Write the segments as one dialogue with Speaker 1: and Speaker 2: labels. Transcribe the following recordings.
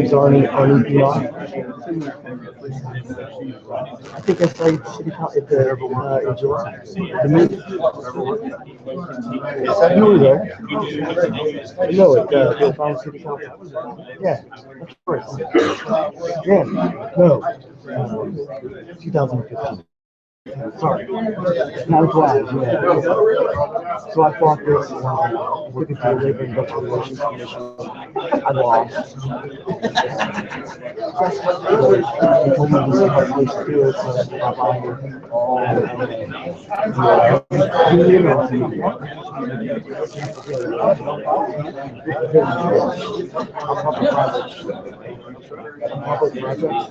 Speaker 1: Is there any PR? I think I played City Council in July. The meeting. You were there. No, the Farm City Council. Yeah, that's first. Yeah, no, 2015. Sorry, not twice. Yeah. So I fought this working for the Labor and Industrial Relations Commission. I lost. They told me this is my place to do it, so that's what I did. Public projects.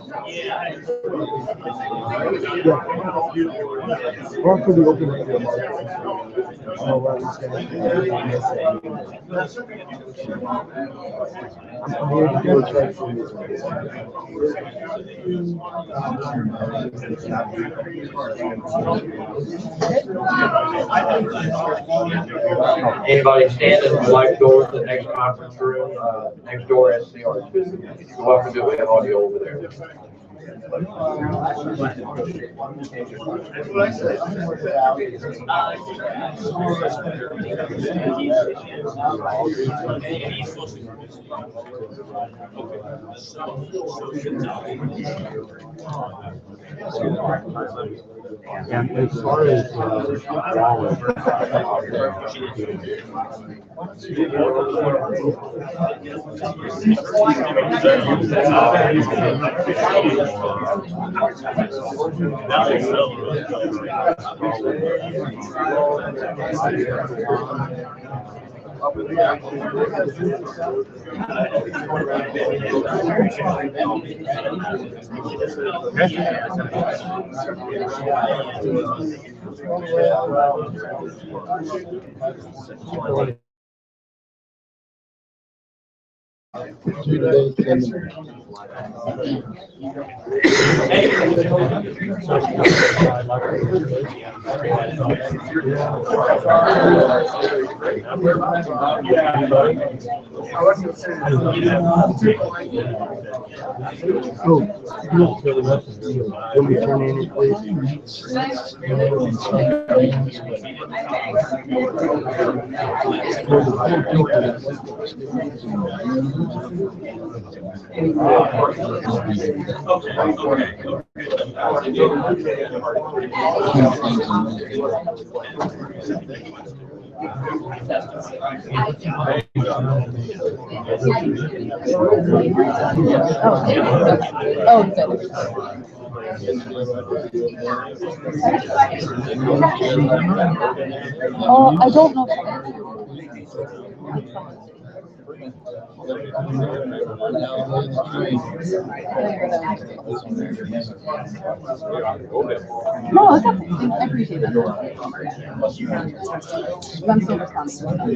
Speaker 1: Yeah. Or for the open field market. So I'm here to do what's right for you.
Speaker 2: Anybody standing would like to go to the next conference room, next door SCR2. You're welcome to, we have audio over there.
Speaker 1: And as far as wallet, oh, you want me to turn in it, please?
Speaker 3: Oh, I don't know. No, it's okay. I appreciate that. But I'm still responding.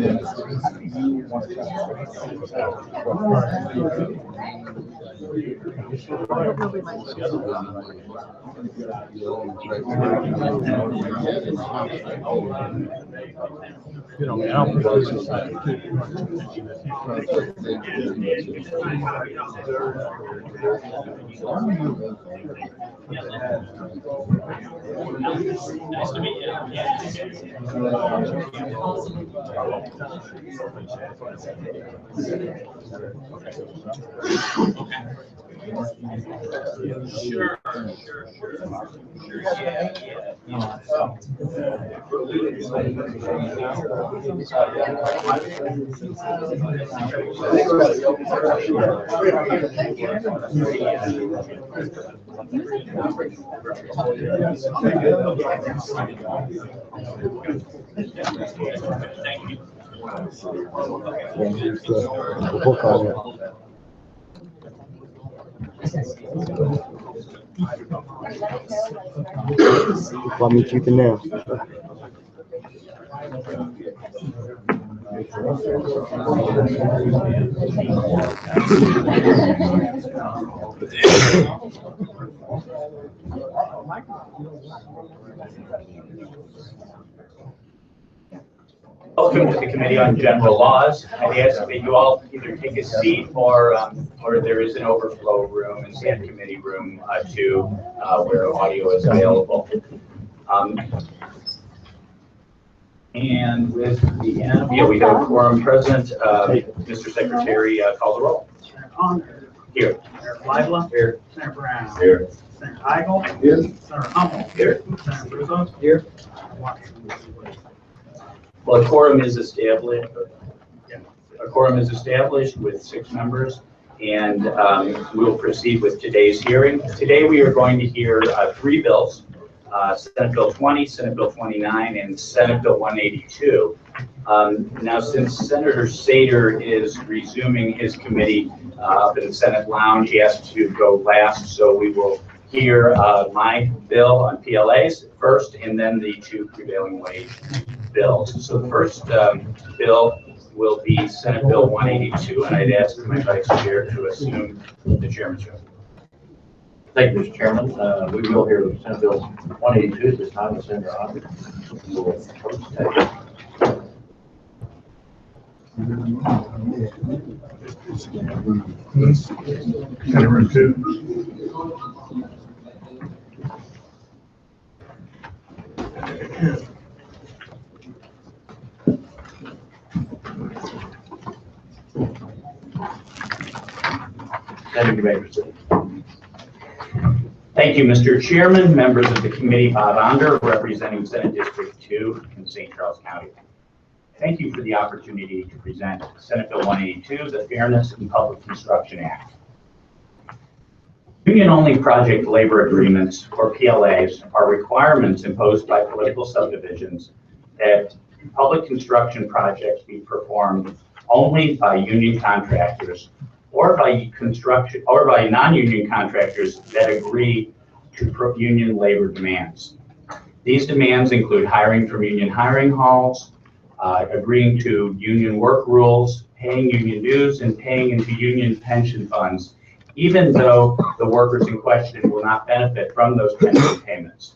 Speaker 1: You know, I don't think this is
Speaker 4: Nice to meet you. Sure.
Speaker 1: book on it. Let me keep it now.
Speaker 5: Welcome to the Committee on General Laws. I'd ask that you all either take a seat or there is an overflow room in San Committee Room 2 where audio is available. And with the yeah, we have a quorum present. Mr. Secretary, call the roll.
Speaker 4: Senator Onder.
Speaker 5: Here.
Speaker 4: Senator Lively.
Speaker 5: Here.
Speaker 4: Senator Brown.
Speaker 5: Here.
Speaker 4: Senator Heigl.
Speaker 5: Here.
Speaker 4: Senator Hummel.
Speaker 5: Here.
Speaker 4: Senator Rizzo.
Speaker 5: Here. Well, a quorum is established. A quorum is established with 6 members, and we'll proceed with today's hearing. Today we are going to hear 3 bills, Senate Bill 20, Senate Bill 29, and Senate Bill 182. Now, since Senator Sater is resuming his committee up in the Senate lounge, he asked to go last, so we will hear my bill on PLAs first, and then the 2 prevailing wage bills. So the first bill will be Senate Bill 182, and I'd ask my Vice Chair to assume the chairmanship.
Speaker 2: Thank you, Mr. Chairman. We will hear Senate Bill 182 at this time. The Senator Onder will approach the
Speaker 6: Senate Room 2.
Speaker 2: Senator, you may proceed.
Speaker 5: Thank you, Mr. Chairman, members of the committee, Bob Onder, representing Senate District 2 in St. Charles County. Thank you for the opportunity to present Senate Bill 182, the Fairness in Public Construction Act. Union-only project labor agreements, or PLAs, are requirements imposed by political subdivisions that public construction projects be performed only by union contractors or by non-union contractors that agree to union labor demands. These demands include hiring from union hiring halls, agreeing to union work rules, paying union dues, and paying into union pension funds, even though the workers in question will not benefit from those pension payments.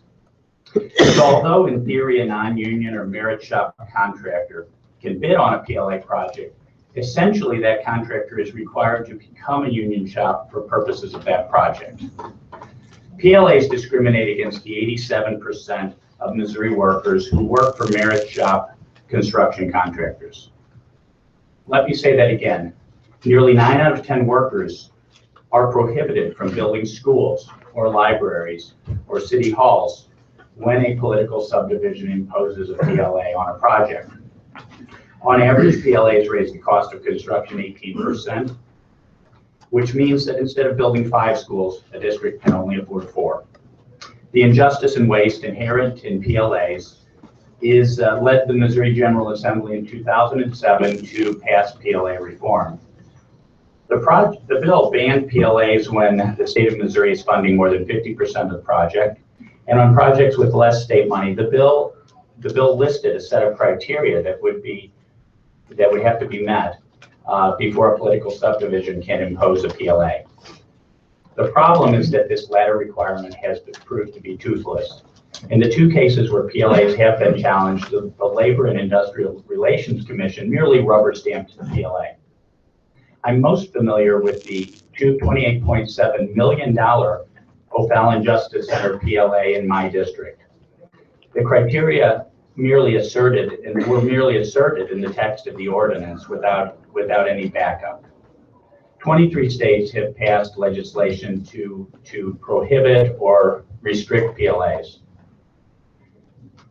Speaker 5: So although in theory a non-union or merit shop contractor can bid on a PLA project, essentially that contractor is required to become a union shop for purposes of that project. PLAs discriminate against the 87% of Missouri workers who work for merit shop construction contractors. Let me say that again. Nearly 9 out of 10 workers are prohibited from building schools or libraries or city halls when a political subdivision imposes a PLA on a project. On average, PLAs raise the cost of construction 18%, which means that instead of building 5 schools, a district can only afford 4. The injustice and waste inherent in PLAs is led the Missouri General Assembly in 2007 to pass PLA reform. The bill banned PLAs when the state of Missouri is funding more than 50% of the project, and on projects with less state money, the bill listed a set of criteria that would have to be met before a political subdivision can impose a PLA. The problem is that this latter requirement has proved to be toothless. In the 2 cases where PLAs have been challenged, the Labor and Industrial Relations Commission merely rubber stamped the PLA. I'm most familiar with the $28.7 million O'Fallon Justice Center PLA in my district. The criteria were merely asserted in the text of the ordinance without any backup. 23 states have passed legislation to prohibit or restrict PLAs.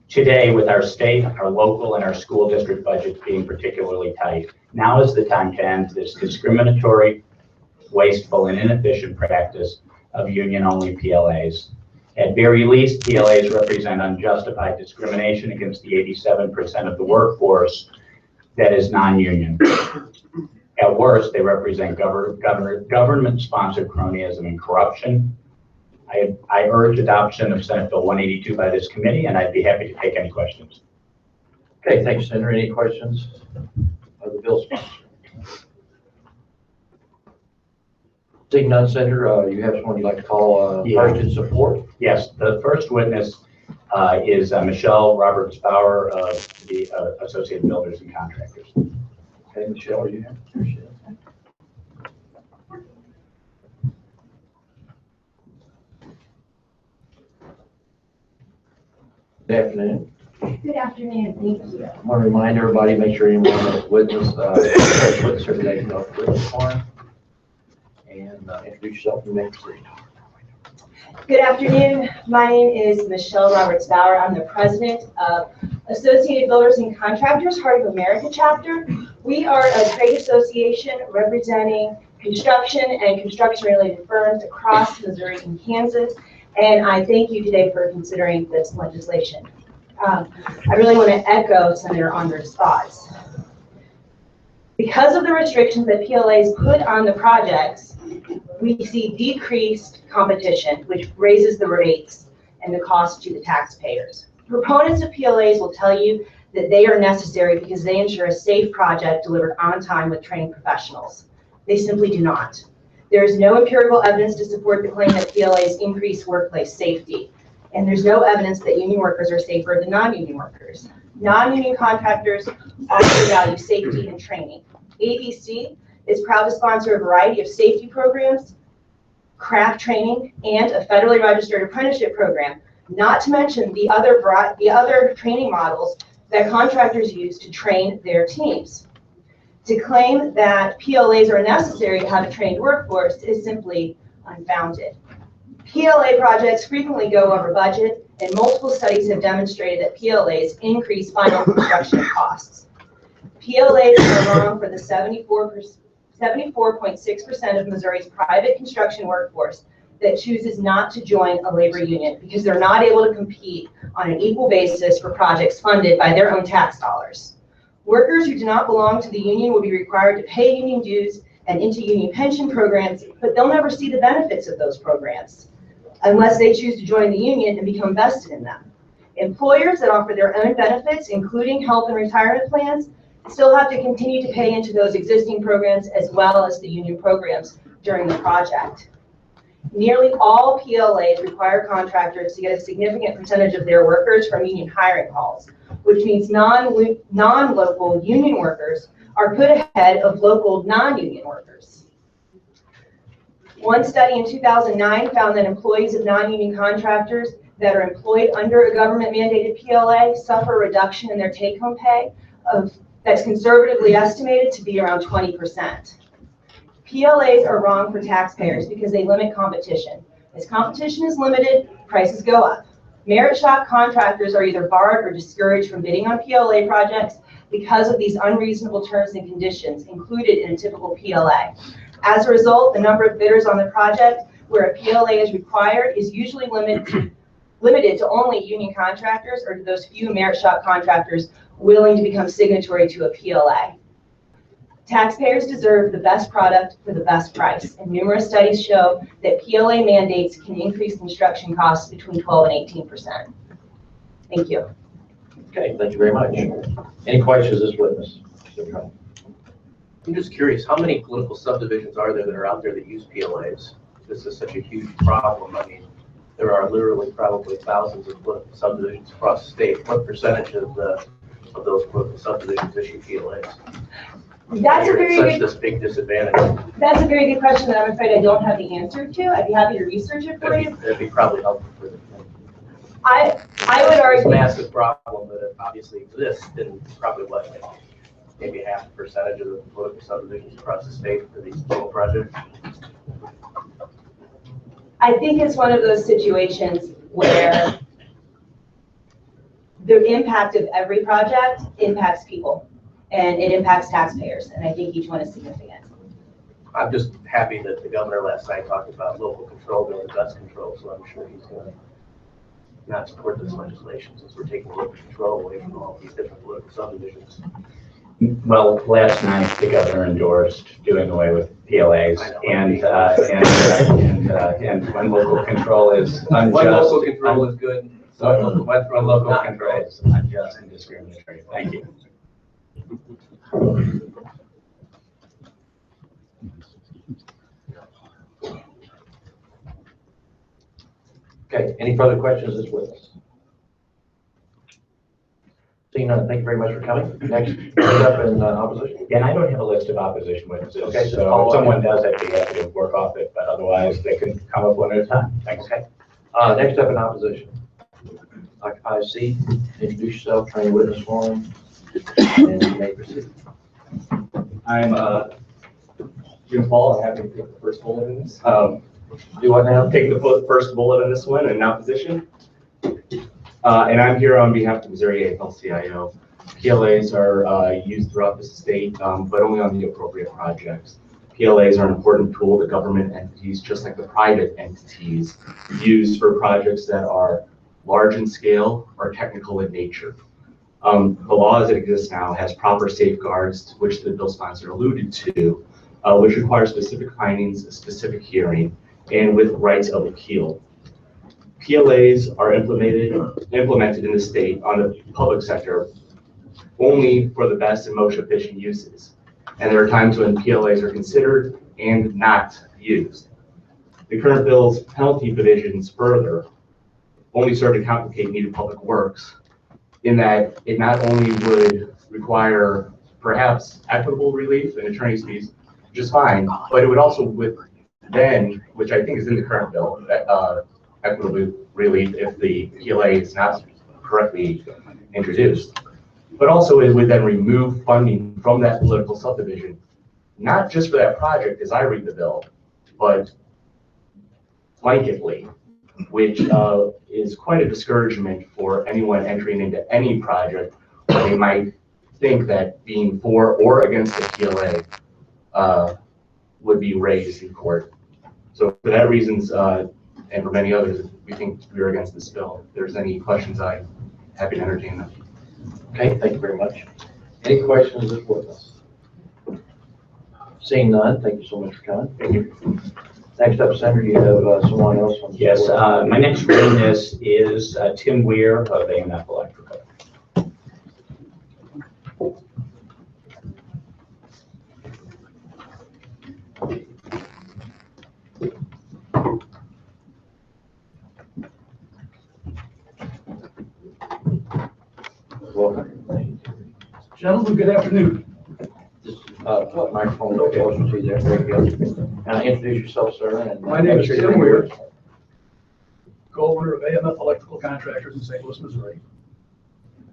Speaker 5: Today, with our state, our local, and our school district budgets being particularly tight, now is the time to end this discriminatory, wasteful, and inefficient practice of union-only PLAs. At very least, PLAs represent unjustified discrimination against the 87% of the workforce that is non-union. At worst, they represent government-sponsored cronyism and corruption. I urge adoption of Senate Bill 182 by this committee, and I'd be happy to take any questions.
Speaker 2: Okay, thanks, Senator. Any questions of the bill sponsor? Seeing none, Senator, you have someone you'd like to call first in support?
Speaker 5: Yes, the first witness is Michelle Roberts Bauer of the Associated Builders and Contractors.
Speaker 2: Okay, Michelle, are you here? There she is. Good afternoon.
Speaker 7: Good afternoon, thank you.
Speaker 2: I want to remind everybody, make sure anyone that's witness, witness certification of the witness form. And introduce yourself and make proceed.
Speaker 7: Good afternoon, my name is Michelle Roberts Bauer. I'm the president of Associated Builders and Contractors, Heart of America chapter. We are a trade association representing construction and construction-related firms across Missouri and Kansas. And I thank you today for considering this legislation. I really want to echo Senator Onder's thoughts. Because of the restrictions that PLAs put on the projects, we see decreased competition, which raises the rates and the cost to the taxpayers. Proponents of PLAs will tell you that they are necessary because they ensure a safe project delivered on time with trained professionals. They simply do not. There is no empirical evidence to support the claim that PLAs increase workplace safety. And there's no evidence that union workers are safer than non-union workers. Non-union contractors also value safety and training. ABC is proud to sponsor a variety of safety programs, craft training, and a federally registered apprenticeship program, not to mention the other training models that contractors use to train their teams. To claim that PLAs are necessary to have a trained workforce is simply unfounded. PLA projects frequently go over budget, and multiple studies have demonstrated that PLAs increase final construction costs. PLAs are wrong for the 74.6% of Missouri's private construction workforce that chooses not to join a labor union because they're not able to compete on an equal basis for projects funded by their own tax dollars. Workers who do not belong to the union will be required to pay union dues and into union pension programs, but they'll never see the benefits of those programs unless they choose to join the union and become vested in them. Employers that offer their own benefits, including health and retirement plans, still have to continue to pay into those existing programs as well as the union programs during the project. Nearly all PLAs require contractors to get a significant percentage of their workers from union hiring halls, which means non-local union workers are put ahead of local non-union workers. One study in 2009 found that employees of non-union contractors that are employed under a government-mandated PLA suffer a reduction in their take-home pay that's conservatively estimated to be around 20%. PLAs are wrong for taxpayers because they limit competition. As competition is limited, prices go up. Merit shop contractors are either barred or discouraged from bidding on PLA projects because of these unreasonable terms and conditions included in a typical PLA. As a result, the number of bidders on the project where a PLA is required is usually limited to only union contractors or to those few merit shop contractors willing to become signatory to a PLA. Taxpayers deserve the best product for the best price, and numerous studies show that PLA mandates can increase construction costs between 12 and 18%. Thank you.
Speaker 2: Okay, thank you very much. Any questions of this witness?
Speaker 8: I'm just curious, how many political subdivisions are there that are out there that use PLAs? This is such a huge problem. I mean, there are literally probably thousands of political subdivisions across the state. What percentage of those political subdivisions issue PLAs?
Speaker 7: That's a very good.
Speaker 8: This big disadvantage.
Speaker 7: That's a very good question that I'm afraid I don't have the answer to. I'd be happy to research it for you.
Speaker 8: That'd be probably helpful for the
Speaker 7: I would
Speaker 8: It's
Speaker 7: argue
Speaker 8: a massive problem that it obviously exists in probably what, like maybe 0.5% of the political subdivisions across the state for these total projects.
Speaker 7: I think it's one of those situations where the impact of every project impacts people and it impacts taxpayers, and I think each one is significant.
Speaker 8: I'm just happy that the governor last night talked about local control being best control, so I'm sure he's going to not support this legislation since we're taking local control away from all these different political subdivisions.
Speaker 5: Well, last night the governor endorsed doing away with PLAs, and when local control is unjust.
Speaker 8: When local control is good,
Speaker 5: When local control is unjust and discriminatory. Thank you.
Speaker 2: Okay, any further questions of this witness? Seeing none, thank you very much for coming. Next, up in opposition.
Speaker 5: And I don't have a list of opposition witnesses,
Speaker 2: Okay, so
Speaker 5: so if someone does, I'd be happy to work off it, but otherwise they can come up one at a time. Thanks.
Speaker 2: Okay. Next up in opposition. Occupy a seat, introduce yourself, train your witness form, and you may proceed.
Speaker 9: I'm Jim Paul. I'm happy to take the first bullet in this.
Speaker 2: Do what now?
Speaker 9: Take the first bullet in this one in opposition. And I'm here on behalf of Missouri AFL-CIO. PLAs are used throughout the state, but only on the appropriate projects. PLAs are an important tool that government entities, just like the private entities, use for projects that are large in scale or technical in nature. The law as it exists now has proper safeguards, which the bill sponsor alluded to, which require specific findings, a specific hearing, and with rights of appeal. PLAs are implemented in the state on the public sector only for the best and most efficient uses. And there are times when PLAs are considered and not used. The current bill's penalty provisions further only serve to complicate needed public works, in that it not only would require perhaps equitable relief and attorney's fees, which is fine, but it would also then, which I think is in the current bill, equitable relief if the PLA is not correctly introduced. But also it would then remove funding from that political subdivision, not just for that project as I read the bill, but blanketly, which is quite a discouragement for anyone entering into any project where they might think that being for or against the PLA would be raised in court. So for that reasons, and for many others, we think we're against this bill. If there's any questions, I'm happy to entertain them.
Speaker 2: Okay, thank you very much. Any questions of this witness? Seeing none, thank you so much for coming.
Speaker 9: Thank you.
Speaker 2: Next up, Senator, you have someone else on the
Speaker 5: Yes,
Speaker 2: board.
Speaker 5: my next witness is Tim Weir of AMF Electrical.
Speaker 2: Welcome.
Speaker 6: Gentlemen, good afternoon.
Speaker 2: Just, what microphone closer to you there, there you go. Introduce yourself, sir. And
Speaker 6: My name is
Speaker 2: make sure
Speaker 6: Tim
Speaker 2: you're-
Speaker 6: Weir, co-owner of AMF Electrical Contractors in St. Louis, Missouri.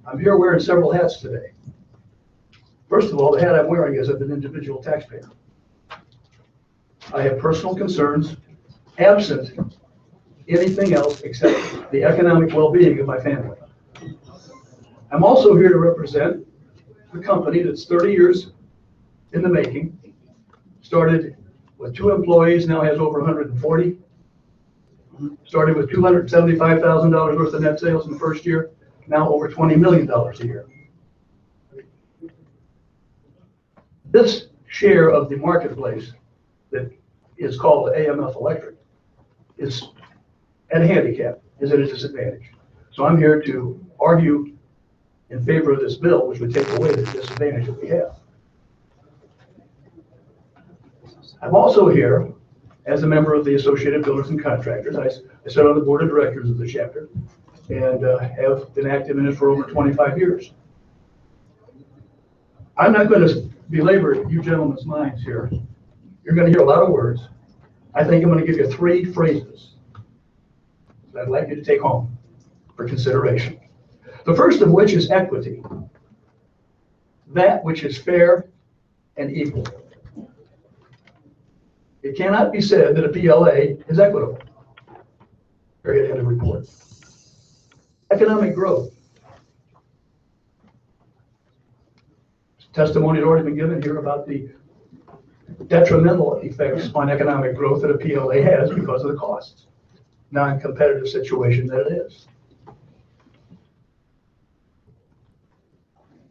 Speaker 6: I'm here wearing several hats today. First of all, the hat I'm wearing is of an individual taxpayer. I have personal concerns absent anything else except the economic well-being of my family. I'm also here to represent the company that's 30 years in the making, started with 2 employees, now has over 140. Started with $275,000 worth of net sales in the first year, now over $20 million a year. This share of the marketplace that is called AMF Electric is at a handicap, is at a disadvantage. So I'm here to argue in favor of this bill, which would take away the disadvantage that we have. I'm also here as a member of the Associated Builders and Contractors. I sit on the board of directors of the chapter and have been active in it for over 25 years. I'm not going to belabor you gentlemen's minds here. You're going to hear a lot of words. I think I'm going to give you 3 phrases that I'd like you to take home for consideration. The first of which is equity. That which is fair and equal. It cannot be said that a PLA is equitable. Period, end of report. Economic growth. Testimony has already been given here about the detrimental effects on economic growth that a PLA has because of the costs. Non-competitive situation that it is.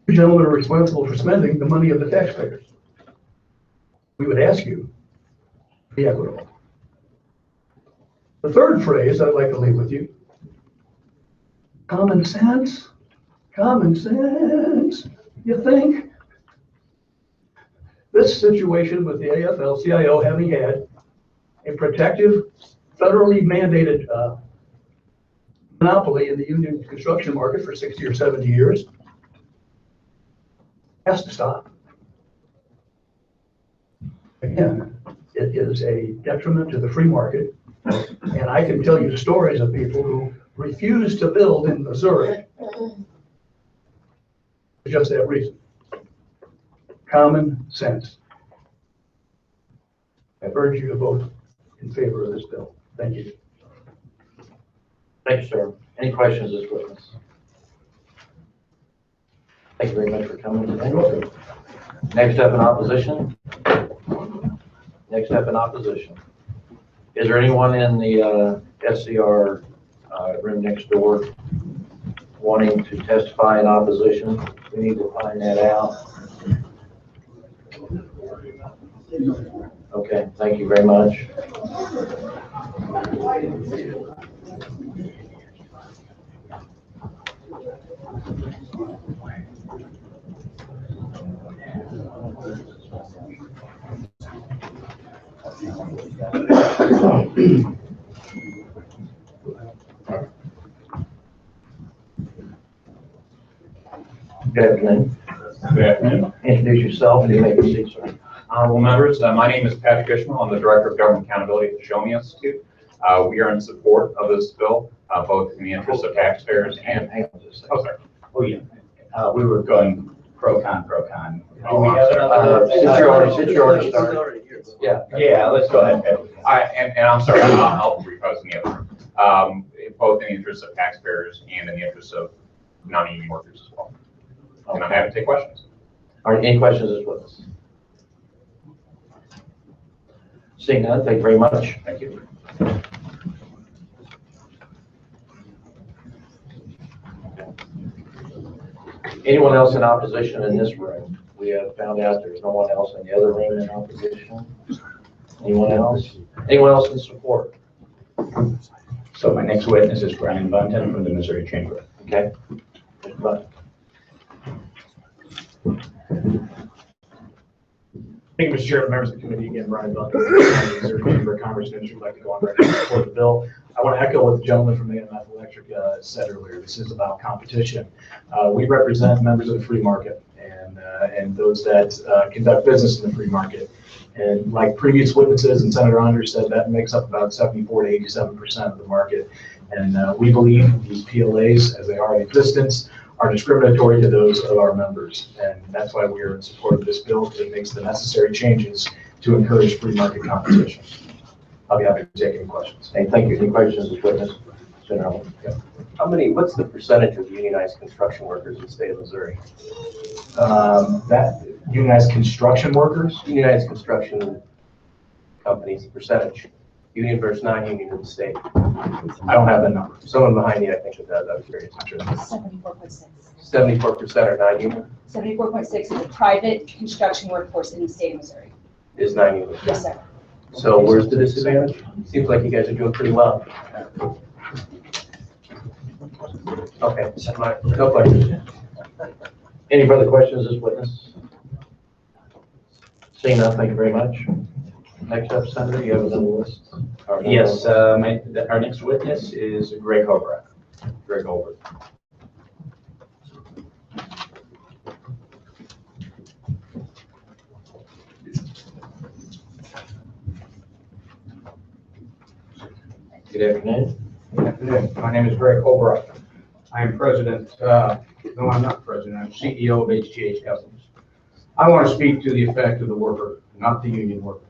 Speaker 6: You gentlemen are responsible for spending the money of the taxpayers. We would ask you to be equitable. The third phrase I'd like to leave with you, common sense. Common sense, you think? This situation with the AFL-CIO having had a protective, federally mandated monopoly in the union construction market for 60 or 70 years, has to stop. Again, it is a detriment to the free market. And I can tell you stories of people who refuse to build in Missouri for just that reason. Common sense. I urge you to vote in favor of this bill. Thank you.
Speaker 2: Thank you, sir. Any questions of this witness? Thank you very much for coming today. Next up in opposition. Next up in opposition. Is there anyone in the SCR room next door wanting to testify in opposition? We need to find that out. Okay, thank you very much. Good afternoon.
Speaker 10: Good afternoon.
Speaker 2: Introduce yourself and you may proceed, sir.
Speaker 10: Honorable members, my name is Patrick Ishmael. I'm the Director of Government Accountability at the Show Me Institute. We are in support of this bill, both in the interest of taxpayers and.
Speaker 2: Hang on just a second.
Speaker 10: Oh, sorry. Oh, yeah. We were going pro-con.
Speaker 2: Do we have another? Since you're already started. Yeah.
Speaker 10: Yeah, let's go ahead. And I'm sorry, I'll repose in the other room. Both in the interest of taxpayers and in the interest of non-union workers as well. And I'm happy to take questions.
Speaker 2: All right, any questions as well? Seeing none, thank you very much.
Speaker 10: Thank you.
Speaker 2: Anyone else in opposition in this room? We have found out there's no one else in the other room in opposition. Anyone else? Anyone else in support?
Speaker 5: So my next witness is Brian Bunton from the Missouri Chamber.
Speaker 2: Okay. But
Speaker 11: Thank you, Mr. Chairman, members of the committee. Again, Brian Bunton, Missouri Chamber of Commerce and Industry. Would like to go on record for the bill. I want to echo what the gentleman from AMF Electric said earlier. This is about competition. We represent members of the free market and those that conduct business in the free market. And like previous witnesses and Senator Onder said, that makes up about 74 to 87% of the market. And we believe these PLAs, as they are in existence, are discriminatory to those of our members. And that's why we are in support of this bill, because it makes the necessary changes to encourage free market competition. I'll be happy to take any questions.
Speaker 2: hey, thank you. Any questions as witness? Senator?
Speaker 8: What's the percentage of unionized construction workers in the state of Missouri?
Speaker 11: That unionized construction workers,
Speaker 8: Unionized construction companies, percentage, union versus non-union in the state.
Speaker 11: I don't have that number.
Speaker 8: Someone behind me, I think, of that, I'm curious.
Speaker 3: 74.6.
Speaker 8: 74% are non-union,
Speaker 3: 74.6 of the private construction workforce in the state of Missouri.
Speaker 8: is non-union.
Speaker 3: Yes, sir.
Speaker 8: So where's the disadvantage? Seems like you guys are doing pretty well. Okay, no questions.
Speaker 2: Any further questions as witness? Seeing none, thank you very much. Next up, Senator, you have another list?
Speaker 5: Yes, our next witness is Greg Holbrook. Greg Holbrook.
Speaker 2: Good afternoon.
Speaker 12: Good afternoon. My name is Greg Holbrook. I am president, no, I'm not president, I'm CEO of HGH Companies. I want to speak to the effect of the worker, not the union worker.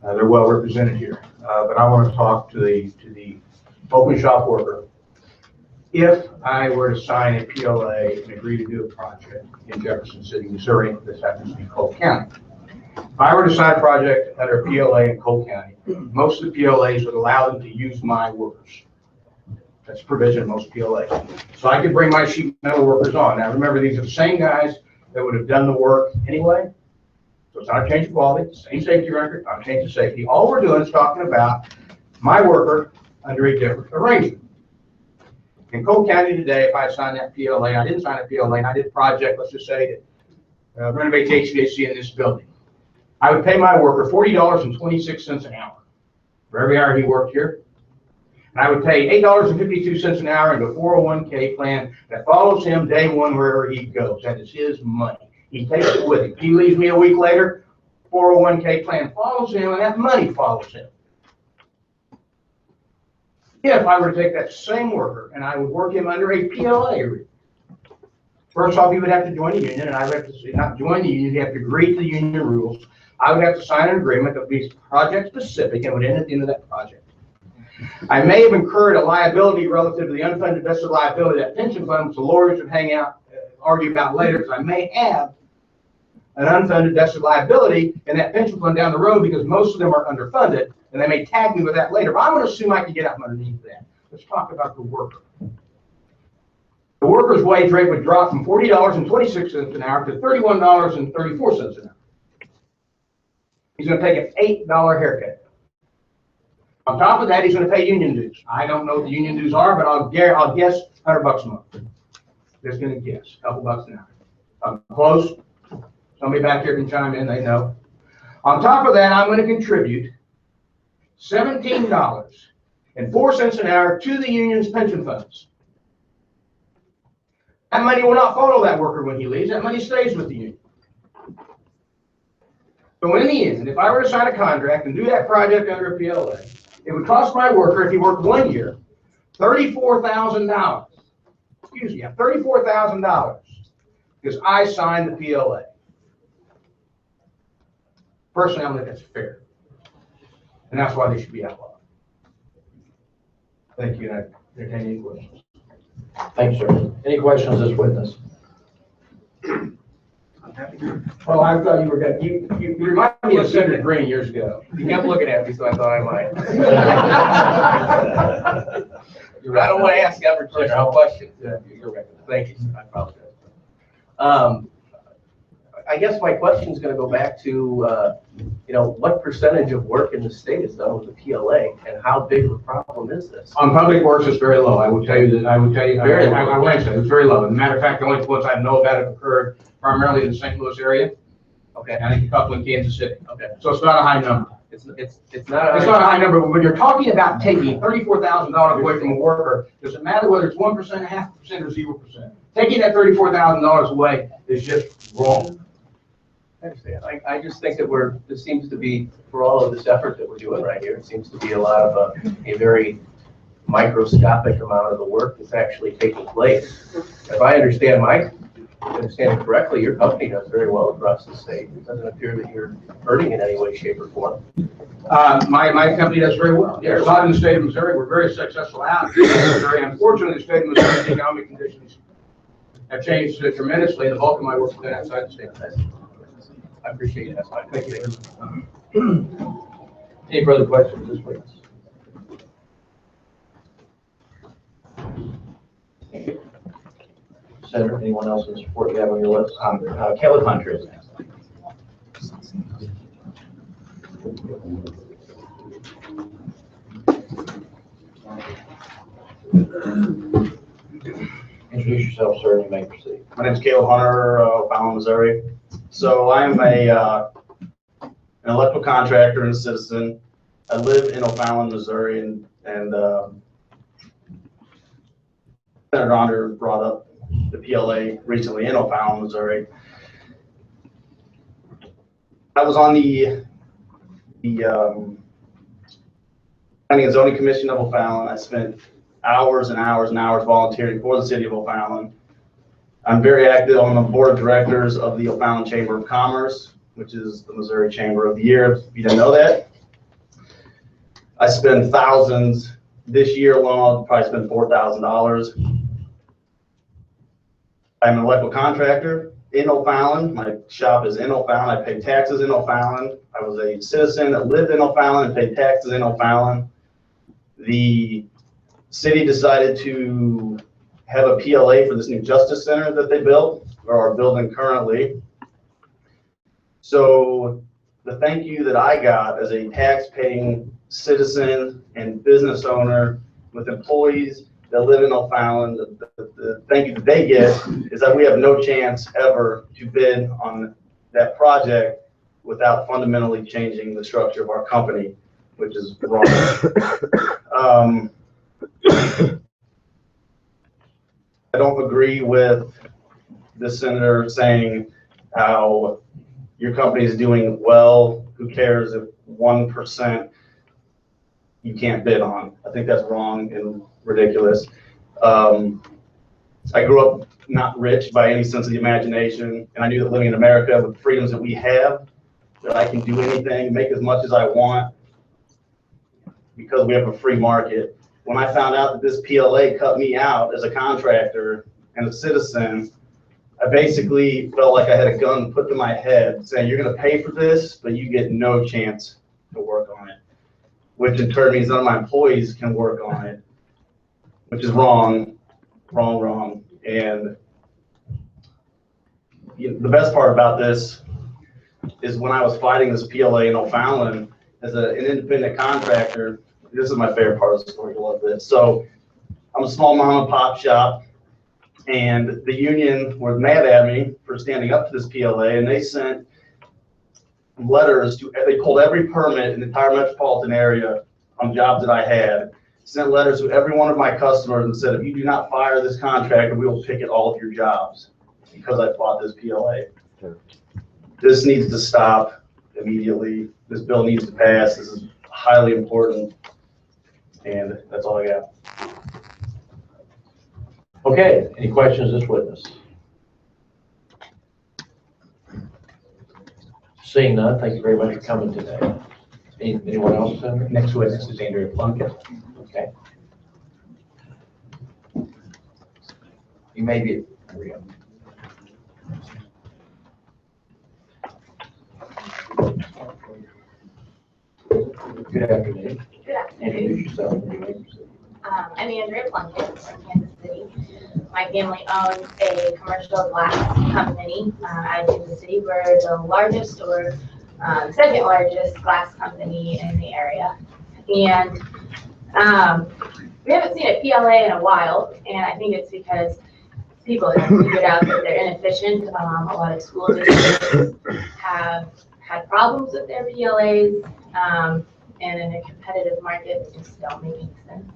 Speaker 12: They're well represented here, but I want to talk to the open shop worker. If I were to sign a PLA and agree to do a project in Jefferson City, Missouri, this happens to be Cole County. If I were to sign a project under a PLA in Cole County, most of the PLAs would allow them to use my workers. That's provision of most PLAs. So I could bring my sheet metal workers on. Now remember, these are the same guys that would have done the work anyway. So it's not a change of quality, same safety record, not a change of safety. All we're doing is talking about my worker under a different arrangement. In Cole County today, if I signed that PLA, I didn't sign a PLA, and I did a project, let's just say, that renovates HVAC in this building. I would pay my worker $40.26 an hour for every hour he worked here. And I would pay $8.52 an hour into a 401k plan that follows him day one wherever he goes. That is his money. He takes it with him. He leaves me a week later, 401k plan follows him, and that money follows him. If I were to take that same worker and I would work him under a PLA agreement, first off, he would have to join the union, and I would have to not join the union, he'd have to agree to the union rules. I would have to sign an agreement that would be project specific and would end at the end of that project. I may have incurred a liability relative to the unfunded vested liability of that pension fund, which the lawyers would hang out, argue about later, because I may have an unfunded vested liability in that pension fund down the road because most of them are underfunded, and they may tag me with that later. But I'm going to assume I can get out from underneath that. Let's talk about the worker. The worker's wage rate would drop from $40.26 an hour to $31.34 an hour. He's going to take an $8 haircut. On top of that, he's going to pay union dues. I don't know what the union dues are, but I'll guess $100 a month. Just going to guess, a couple bucks an hour. I'm close. Somebody back here can chime in, they know. On top of that, I'm going to contribute $17.04 an hour to the union's pension funds. That money will not follow that worker when he leaves. That money stays with the union. So in the end, if I were to sign a contract and do that project under a PLA, it would cost my worker, if he worked 1 year, $34,000. Excuse me, $34,000 because I signed the PLA. Personally, I don't think that's fair. And that's why they should be outlawed. Thank you, and I entertain any questions.
Speaker 2: Thank you, sir. Any questions of this witness?
Speaker 12: Well, I thought you were going to, you reminded me of Senator Green years ago.
Speaker 8: You kept looking at me, so I thought I might. I don't want to ask every personal question.
Speaker 2: You're right.
Speaker 8: Thank you. I apologize. I guess my question is going to go back to, what percentage of work in the state is done with the PLA, and how big of a problem is this?
Speaker 12: On public works, it's very low. I would tell you that. I wouldn't say it's very low. As a matter of fact, the only ones I know about it occurred primarily in the St. Louis area.
Speaker 8: Okay.
Speaker 12: And I think a couple in Kansas City.
Speaker 8: Okay.
Speaker 12: So it's not a high number.
Speaker 8: It's not.
Speaker 12: It's not a high number. But when you're talking about taking $34,000 away from a worker, does it matter whether it's 1%, 0.5%, or 0%? Taking that $34,000 away is just wrong.
Speaker 8: I understand. I just think that this seems to be, for all of this effort that we're doing right here, it seems to be a lot of a very microscopic amount of the work that's actually taking place. If I understand it correctly, your company does very well across the state. It doesn't appear that you're hurting in any way, shape, or form.
Speaker 12: My company does very well. There's a lot in the state of Missouri. We're very successful out in Missouri. Unfortunately, the state of Missouri's economic conditions have changed tremendously. The bulk of my work has been outside the state.
Speaker 8: I appreciate it. That's fine.
Speaker 12: Thank you.
Speaker 2: Any further questions this witness? Senator, anyone else in support you have on your list?
Speaker 5: Caleb Hunter is next.
Speaker 2: Introduce yourself, sir, and you may proceed.
Speaker 13: My name is Caleb Hunter, O'Fallon, Missouri. So I'm an electrical contractor and a citizen. I live in O'Fallon, Missouri, and Senator Onder brought up the PLA recently in O'Fallon, Missouri. I was on the Planning and Zoning Commission of O'Fallon. I spent hours and hours and hours volunteering for the city of O'Fallon. I'm very active on the board of directors of the O'Fallon Chamber of Commerce, which is the Missouri Chamber of the Year, if you didn't know that. I spend thousands this year alone. I'll probably spend $4,000. I'm an electrical contractor in O'Fallon. My shop is in O'Fallon. I pay taxes in O'Fallon. I was a citizen that lived in O'Fallon and paid taxes in O'Fallon. The city decided to have a PLA for this new justice center that they built or are building currently. So the thank you that I got as a tax-paying citizen and business owner with employees that live in O'Fallon, the thank you that they get is that we have no chance ever to bid on that project without fundamentally changing the structure of our company, which is wrong. I don't agree with the senator saying how your company is doing well. Who cares if 1% you can't bid on? I think that's wrong and ridiculous. I grew up not rich by any sense of the imagination, and I knew that living in America with the freedoms that we have, that I can do anything, make as much as I want, because we have a free market. When I found out that this PLA cut me out as a contractor and a citizen, I basically felt like I had a gun put to my head saying, you're gonna pay for this, but you get no chance to work on it, which in turn means none of my employees can work on it, which is wrong. And the best part about this is when I was fighting this PLA in O'Fallon as an independent contractor, this is my favorite part of the story. I love this. So I'm a small mom and pop shop, and the union was mad at me for standing up to this PLA, and they sent letters they pulled every permit in the entire metropolitan area on jobs that I had, sent letters to every one of my customers and said, if you do not fire this contractor, we will picket all of your jobs because I fought this PLA. This needs to stop immediately. This bill needs to pass. This is highly important. And that's all I got.
Speaker 2: Okay, any questions of this witness? Seeing none, thank you very much for coming today. Anyone else, Senator?
Speaker 5: Next witness is Andrea Plunkett.
Speaker 2: Okay. You may be, there we go. Good afternoon.
Speaker 14: Good afternoon.
Speaker 2: Introduce yourself.
Speaker 14: I'm Andrea Plunkett from Kansas City. My family owns a commercial glass company out of Kansas City. We're the largest or second largest glass company in the area. And we haven't seen a PLA in a while, and I think it's because people have figured out that they're inefficient. A lot of school districts have had problems with their PLAs, and in a competitive market, it just don't make any sense.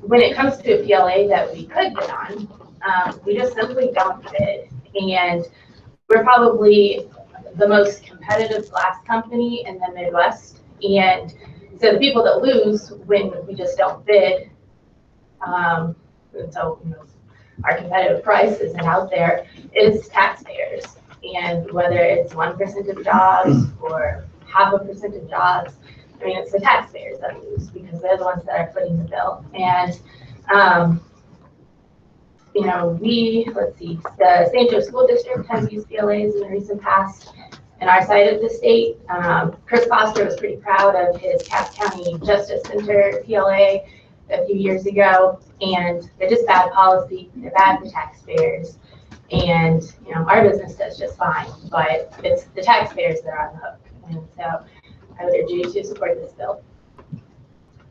Speaker 14: When it comes to a PLA that we could bid on, we just simply don't bid. And we're probably the most competitive glass company in the Midwest. And so the people that lose when we just don't bid, and so our competitive price isn't out there, is taxpayers. And whether it's 1% of jobs or 0.5% of jobs, I mean, it's the taxpayers that lose because they're the ones that are footing the bill. And, let's see, the St. Joe School District has used PLAs in the recent past in our side of the state. Chris Foster was pretty proud of his Cass County Justice Center PLA a few years ago, and they're just bad policy. They're bad for taxpayers. And, our business does just fine, but it's the taxpayers that are on the hook. And so I would urge you to support this bill.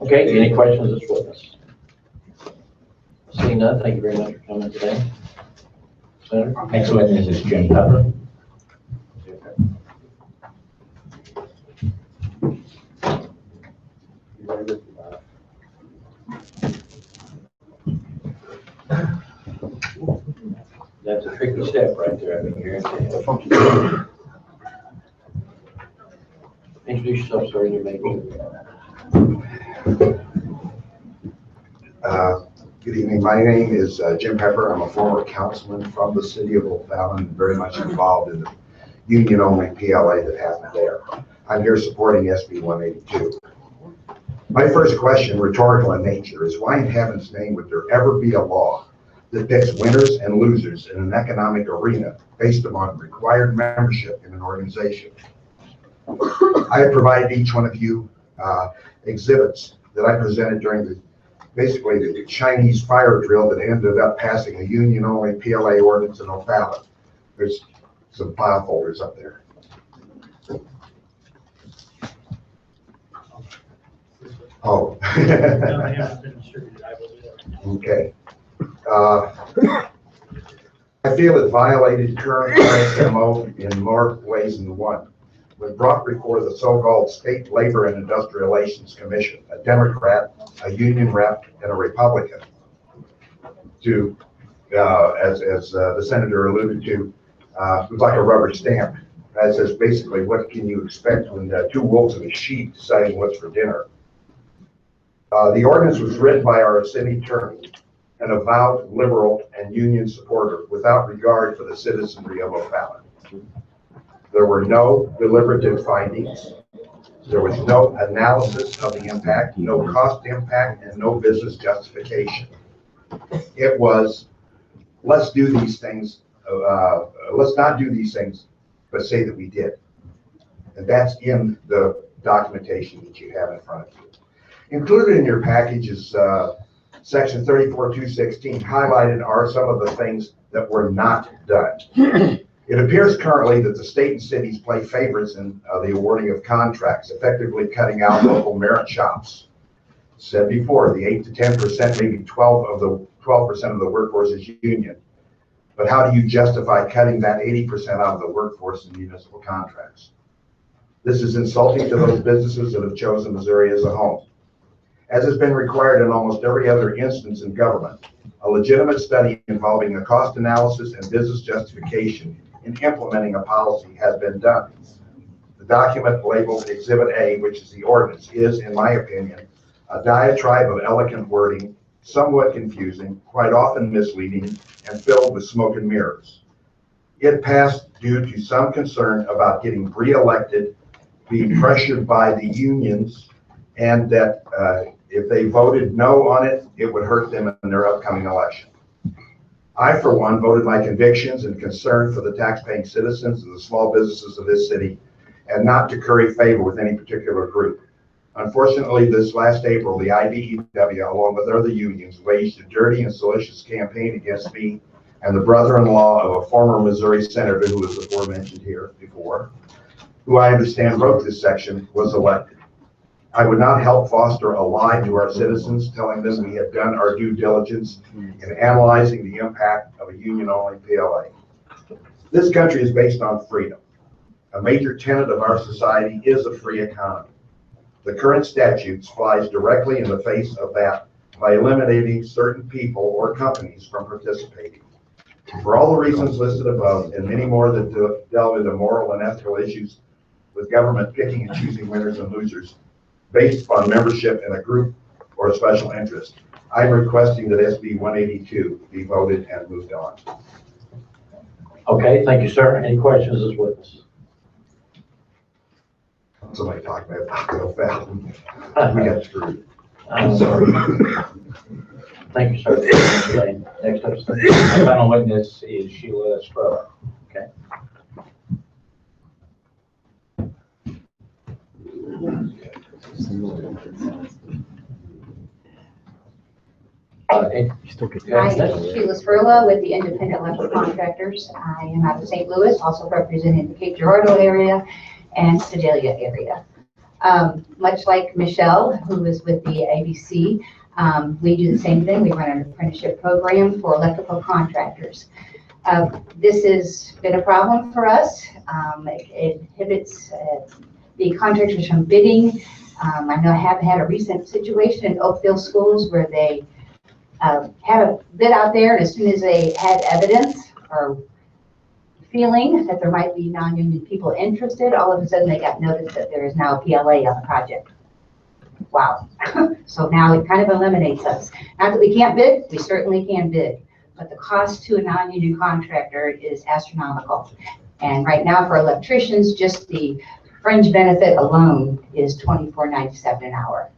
Speaker 2: Okay, any questions of this witness? Seeing none, thank you very much for coming today. Senator?
Speaker 5: Next witness is Jim Pepper.
Speaker 2: That's a tricky step right there, I've been hearing. Introduce yourself, sir, and your name.
Speaker 15: Good evening. My name is Jim Pepper. I'm a former councilman from the city of O'Fallon, very much involved in the union-only PLA that happened there. I'm here supporting SB 182. My first question, rhetorical in nature, is why in heaven's name would there ever be a law that picks winners and losers in an economic arena based upon required membership in an organization? I have provided each one of you exhibits that I presented during basically the Chinese fire drill that ended up passing a union-only PLA ordinance in O'Fallon. There's some file folders up there. Oh. Okay. I feel it violated current ISMO in more ways than one. When brought before the so-called State Labor and Industrial Relations Commission, a Democrat, a union rep, and a Republican, to, as the senator alluded to, It was like a rubber stamp. That says basically, what can you expect when two wolves in a sheep deciding what's for dinner? The ordinance was written by our city attorney, an avowed liberal and union supporter without regard for the citizenry of O'Fallon. There were no deliberative findings. There was no analysis of the impact, no cost impact, and no business justification. It was, let's do these things, let's not do these things, but say that we did. And that's in the documentation that you have in front of you. Included in your package is section 34.216. Highlighted are some of the things that were not done. It appears currently that the state and cities play favorites in the awarding of contracts, effectively cutting out local merit shops. Said before, the 8 to 10%, maybe 12% of the workforce is union. But how do you justify cutting that 80% out of the workforce in municipal contracts? This is insulting to those businesses that have chosen Missouri as a home. As has been required in almost every other instance in government, a legitimate study involving a cost analysis and business justification in implementing a policy has been done. The document labeled Exhibit A, which is the ordinance, is, in my opinion, a diatribe of elegant wording, somewhat confusing, quite often misleading, and filled with smoke and mirrors. It passed due to some concern about getting re-elected, being pressured by the unions, and that if they voted no on it, it would hurt them in their upcoming election. I, for one, voted my convictions and concern for the taxpaying citizens and the small businesses of this city, and not to curry favor with any particular group. Unfortunately, this last April, the IBEW, along with other unions, waged a dirty and salacious campaign against me and the brother-in-law of a former Missouri senator who was aforementioned here before, who I understand wrote this section, was elected. I would not help foster a lie to our citizens, telling them we had done our due diligence in analyzing the impact of a union-only PLA. This country is based on freedom. A major tenet of our society is a free economy. The current statutes flies directly in the face of that by eliminating certain people or companies from participating. For all the reasons listed above, and many more that delve into moral and ethical issues with government picking and choosing winners and losers based upon membership in a group or a special interest, I'm requesting that SB 182 be voted and moved on.
Speaker 2: Okay, thank you, sir. Any questions as witness?
Speaker 15: Somebody talked about O'Fallon. We got screwed.
Speaker 2: I'm sorry. Thank you, sir. Okay, next up, sir.
Speaker 16: The final witness is Sheila Sprower.
Speaker 2: Okay.
Speaker 14: Hi, Sheila Spurla with the Independent Electrical Contractors. I am out of St. Louis, also representing the Cape Girardeau area and Sedalia area. Much like Michelle, who is with the ABC, we do the same thing. We run an apprenticeship program for electrical contractors. This has been a problem for us. It inhibits the contractors from bidding. I know I have had a recent situation in Oakville schools where they had a bid out there, and as soon as they had evidence or feeling that there might be non-union people interested, all of a sudden they got notice that there is now a PLA on the project. Wow. So now it kind of eliminates us. Not that we can't bid, we certainly can bid, but the cost to a non-union contractor is astronomical. And right now for electricians, just the fringe benefit alone is $24.97 an hour.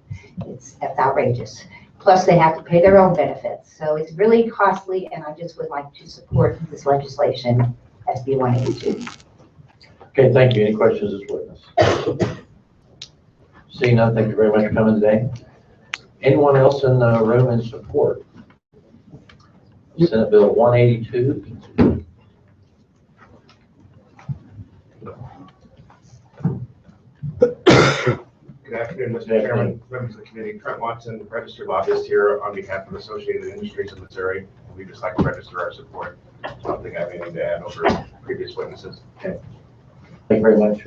Speaker 14: That's outrageous. Plus they have to pay their own benefits. So it's really costly, and I just would like to support this legislation, SB 182.
Speaker 2: Okay, thank you. Any questions as witness? Seeing none, thank you very much for coming today. Anyone else in the room in support? Senate Bill 182.
Speaker 9: Good afternoon, Mr. Chairman, members of the committee. Trent Watson, registered lobbyist here on behalf of Associated Industries of Missouri. We'd just like to register our support. I don't think I have anything to add over previous witnesses.
Speaker 2: Okay. Thank you very much.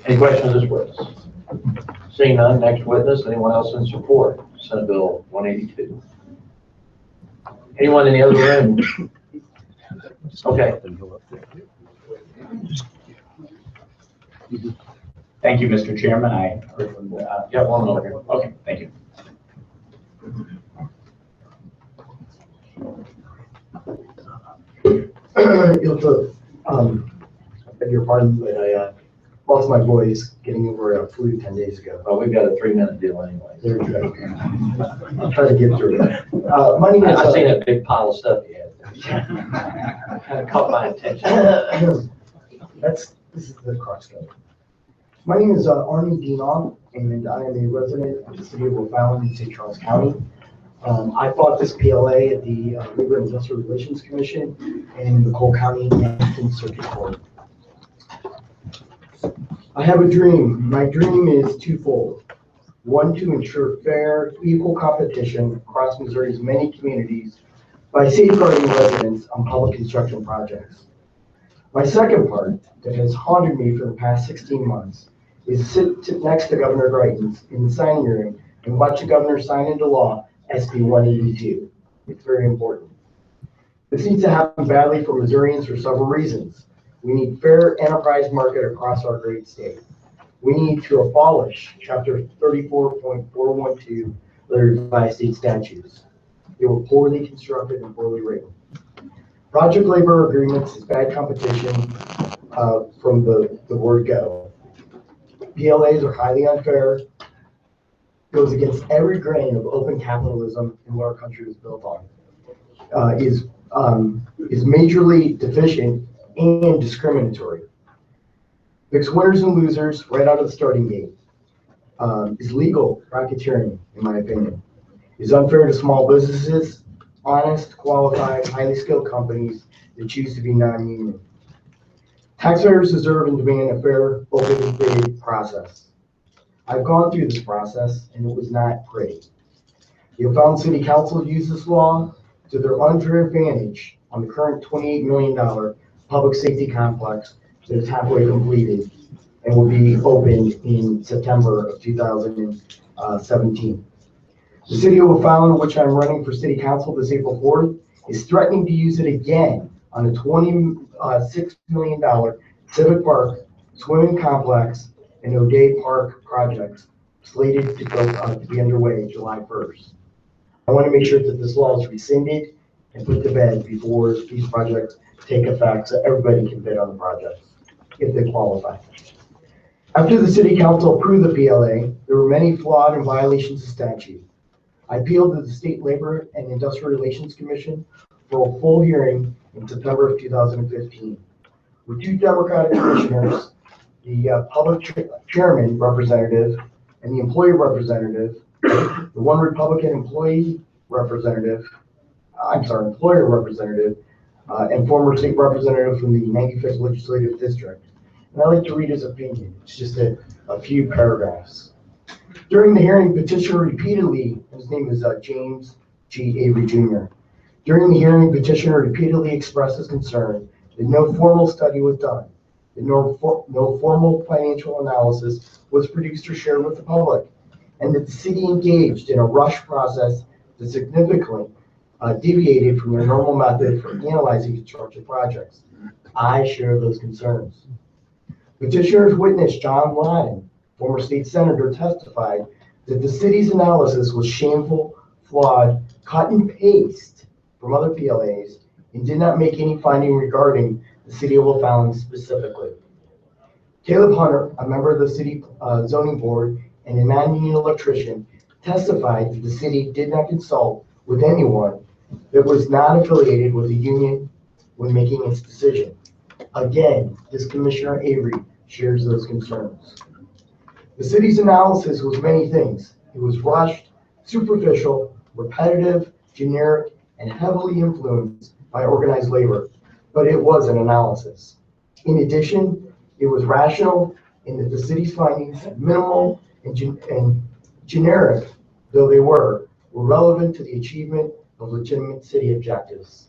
Speaker 2: Any questions as witness? Seeing none, next witness. Anyone else in support? Senate Bill 182. Anyone in the other room Okay.
Speaker 5: Thank you, Mr. Chairman. I heard from the,
Speaker 2: Yeah, one over here.
Speaker 5: okay, thank you.
Speaker 17: I beg your pardon, but I lost my voice getting over a flu 10 days ago.
Speaker 2: Well, we've got a 3-minute deal anyway.
Speaker 17: There we go. I'll try to get through it. My name is.
Speaker 2: I seen that big pile of stuff you had. Kind of caught my attention.
Speaker 17: This is the crux of it. My name is Arnie Deanoff, and I am a resident of the city of O'Fallon in St. Charles County. I fought this PLA at the Labor and Industrial Relations Commission and the Cole County Management Circuit Court. I have a dream. My dream is twofold. One, to ensure fair, equal competition across Missouri's many communities by safeguarding residents on public construction projects. My second part, that has haunted me for the past 16 months, is to sit next to Governor Greitens in the signing room and watch the governor sign into law SB 182. It's very important. This needs to happen badly for Missourians for several reasons. We need fair enterprise market across our great state. We need to abolish Chapter 34.412 of the revised state statutes. They were poorly constructed and poorly written. Project labor agreements is bad competition from the word go. PLAs are highly unfair, goes against every grain of open capitalism and what our country was built on, is majorly deficient and discriminatory. Picks winners and losers right out of the starting gate. Is legal racketeering, in my opinion. Is unfair to small businesses, honest, qualified, highly skilled companies that choose to be non-union. Taxpayers deserve and demand a fair, open bid process. I've gone through this process and it was not pretty. The O'Fallon City Council used this law to their unfair advantage on the current $28 million public safety complex that is halfway completed and will be opened in September of 2017. The city of O'Fallon, which I'm running for city council this April 4th, is threatening to use it again on a $26 million Civic Park, swimming complex, and O'Day Park projects slated to go to be underway July 1st. I want to make sure that this law is rescinded and put to bed before these projects take effect so everybody can bid on the projects if they qualify. After the city council approved the PLA, there were many flawed and violations of statute. I appealed to the State Labor and Industrial Relations Commission for a full hearing in September of 2015. With two Democratic commissioners, the public chairman representative and the employee representative, the one Republican employer representative, and former state representative from the 95th Legislative District. And I'd like to read his opinion. It's just a few paragraphs. During the hearing, petitioner repeatedly, his name is James G. Avery Jr. During the hearing, petitioner repeatedly expressed his concern that no formal study was done, that no formal financial analysis was produced or shared with the public, and that the city engaged in a rush process that significantly deviated from their normal method for analyzing construction projects. I share those concerns. Petitioner's witness, John Ladden, former state senator, testified that the city's analysis was shameful, flawed, cut and paste from other PLAs, and did not make any finding regarding the city of O'Fallon specifically. Caleb Hunter, a member of the city zoning board and a non-union electrician, testified that the city did not consult with anyone that was not affiliated with the union when making its decision. Again, this Commissioner Avery shares those concerns. The city's analysis was many things. It was rushed, superficial, repetitive, generic, and heavily influenced by organized labor, but it was an analysis. In addition, it was rational in that the city's findings, minimal and generic though they were relevant to the achievement of legitimate city objectives.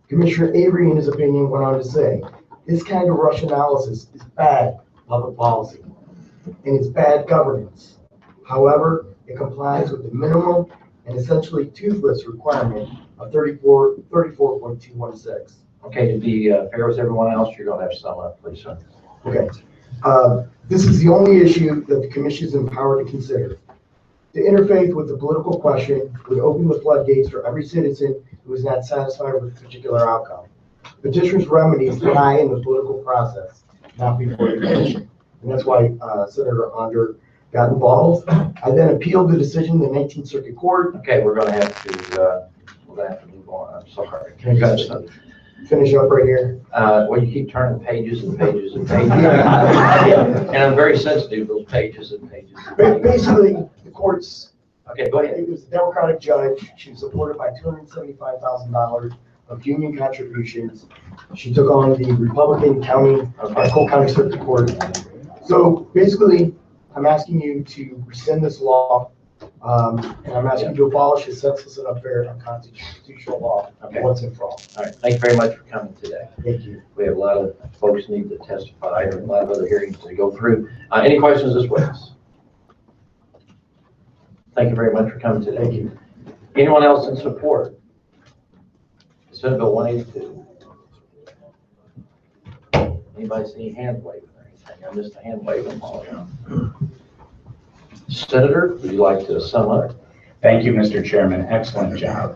Speaker 17: Commissioner Avery, in his opinion, went on to say, this kind of rush analysis is bad public policy, and it's bad governance. However, it complies with the minimum and essentially toothless requirement of 34.216.
Speaker 2: Okay, to be fair with everyone else, you're gonna have to sum up, please, sir.
Speaker 17: Okay. This is the only issue that the commission is empowered to consider. To interface with the political question would open the floodgates for every citizen who is not satisfied with a particular outcome. Petitioners' remedies lie in the political process, not before the commission. And that's why Senator Onder got involved. I then appealed the decision in the 19th Circuit Court.
Speaker 2: Okay, we're gonna have to move on. I'm sorry.
Speaker 17: Finish up right here.
Speaker 2: Well, you keep turning pages and pages and pages. And I'm very sensitive to those pages and pages.
Speaker 17: Basically, the court's.
Speaker 2: Okay, go ahead.
Speaker 17: It was a Democratic judge. She was supported by $275,000 of union contributions. She took on the Republican Cole County Circuit Court. So basically, I'm asking you to rescind this law, and I'm asking you to abolish the senseless and unfair and unconstitutional law once and for all.
Speaker 2: All right, thank you very much for coming today.
Speaker 17: Thank you.
Speaker 2: We have a lot of folks who need to testify and a lot of other hearings to go through. Any questions this witness? Thank you very much for coming today.
Speaker 17: Thank you.
Speaker 2: Anyone else in support? Senate Bill 182. Anybody see any hand waving or anything? I missed a hand waving all around. Senator, would you like to sum up?
Speaker 5: Thank you, Mr. Chairman. Excellent job.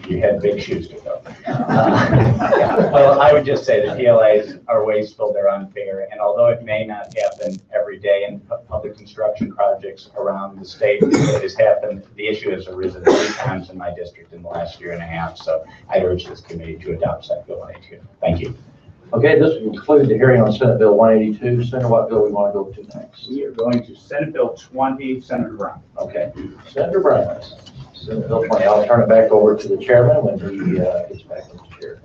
Speaker 5: You had big shoes to fill. Well, I would just say the PLAs are wasteful, they're unfair, and although it may not happen every day in public construction projects around the state, it has happened. The issue has arisen 3 times in my district in the last year and a half, so I'd urge this committee to adopt Senate Bill 182. Thank you.
Speaker 2: Okay, this will conclude the hearing on Senate Bill 182. Senator, what bill we want to go to next?
Speaker 4: We are going to Senate Bill 20, Senator Brown.
Speaker 2: Okay, Senator Brown. Senate Bill 20. I'll turn it back over to the chairman when he gets back in the chair.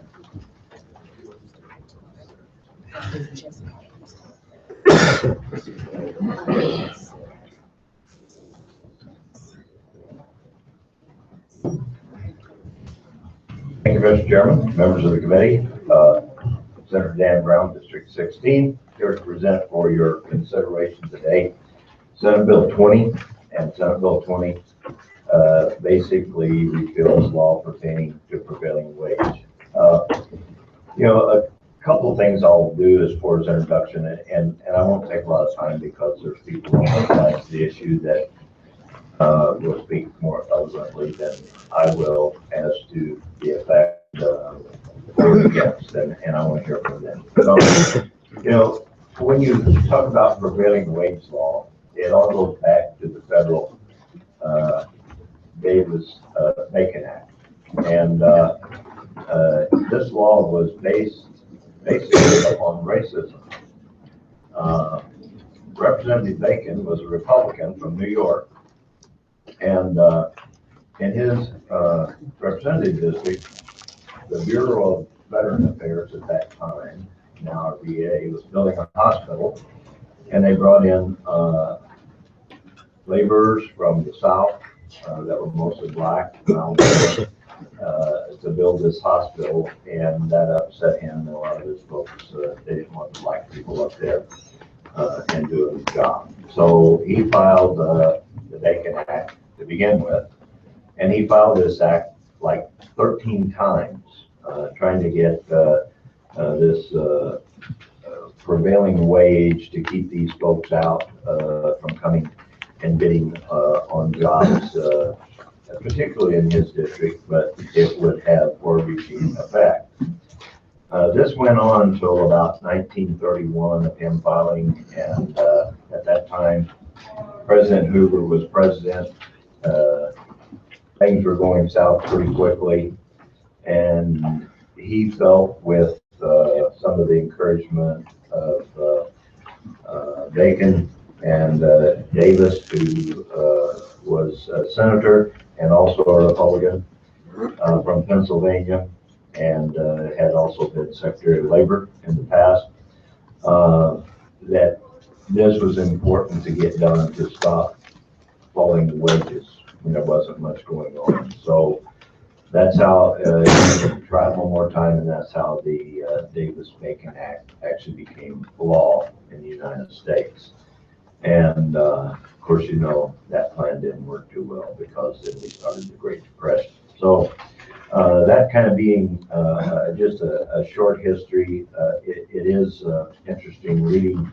Speaker 18: Thank you, Mr. Chairman, members of the committee. Senator Dan Brown, District 16, here to present for your consideration today Senate Bill 20 and Senate Bill 20 basically repeals law pertaining to prevailing wage. A couple of things I'll do as far as introduction, and I won't take a lot of time because there's people on both sides of the issue that will speak more eloquently than I will as to the effect against, and I want to hear from them. So, when you talk about prevailing wage law, it all goes back to the federal Davis-Bacon Act. And this law was based basically upon racism. Representative Bacon was a Republican from New York, and in his representative district, the Bureau of Veteran Affairs at that time, now VA, was building a hospital, and they brought in laborers from the South that were mostly black to build this hospital, and that upset him and a lot of his folks. They didn't want the black people up there and doing the job. So he filed the Bacon Act to begin with, and he filed this act like 13 times, trying to get this prevailing wage to keep these folks out from coming and bidding on jobs, particularly in his district, but it would have far-reaching effect. This went on until about 1931 of him filing, and at that time, President Hoover was president. Things were going south pretty quickly, and he felt with some of the encouragement of Bacon and Davis, who was a senator and also a Republican from Pennsylvania, and had also been Secretary of Labor in the past, that this was important to get done to stop falling wages when there wasn't much going on. So that's how, try it one more time, and that's how the Davis-Bacon Act actually became law in the United States. And of course, that plan didn't work too well because then we started the Great Depression. So That kind of being just a short history, it is interesting reading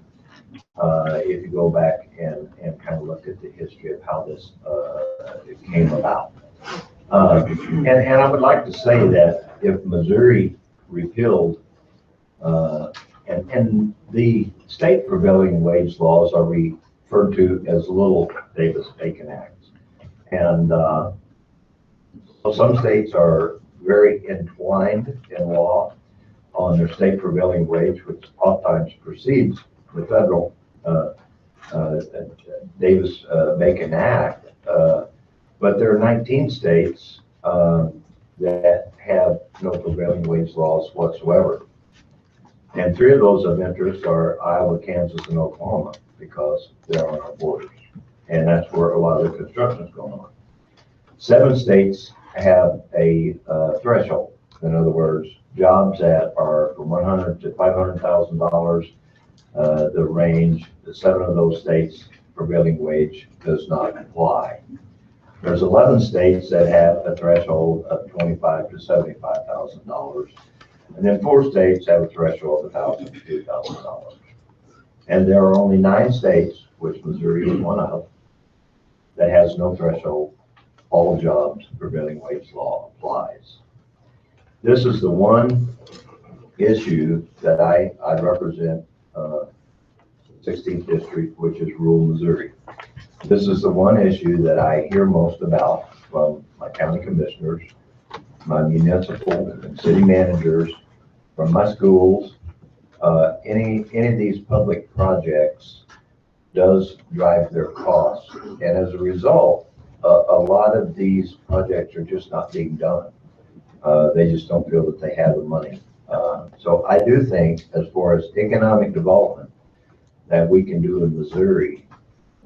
Speaker 18: if you go back and kind of look at the history of how this it came about. And I would like to say that if Missouri repealed, and the state prevailing wage laws are referred to as Little Davis-Bacon Acts. And so some states are very entwined in law on their state prevailing wage, which oftentimes precedes the federal Davis-Bacon Act. But there are 19 states that have no prevailing wage laws whatsoever. And 3 of those of interest are Iowa, Kansas, and Oklahoma, because they're on our borders. And that's where a lot of the construction is going on. 7 states have a threshold. In other words, jobs that are from $100,000 to $500,000, the range, the 7 of those states, prevailing wage does not apply. There's 11 states that have a threshold of $25,000 to $75,000. And then 4 states have a threshold of $1,000 to $2,000. And there are only 9 states, which Missouri is one of, that has no threshold. All jobs, prevailing wage law applies. This is the one issue that I represent 16th District, which is rural Missouri. This is the one issue that I hear most about from my county commissioners, my municipal and city managers, from my schools. Any of these public projects does drive their costs. And as a result, a lot of these projects are just not being done. They just don't feel that they have the money. So I do think, as far as economic development that we can do in Missouri,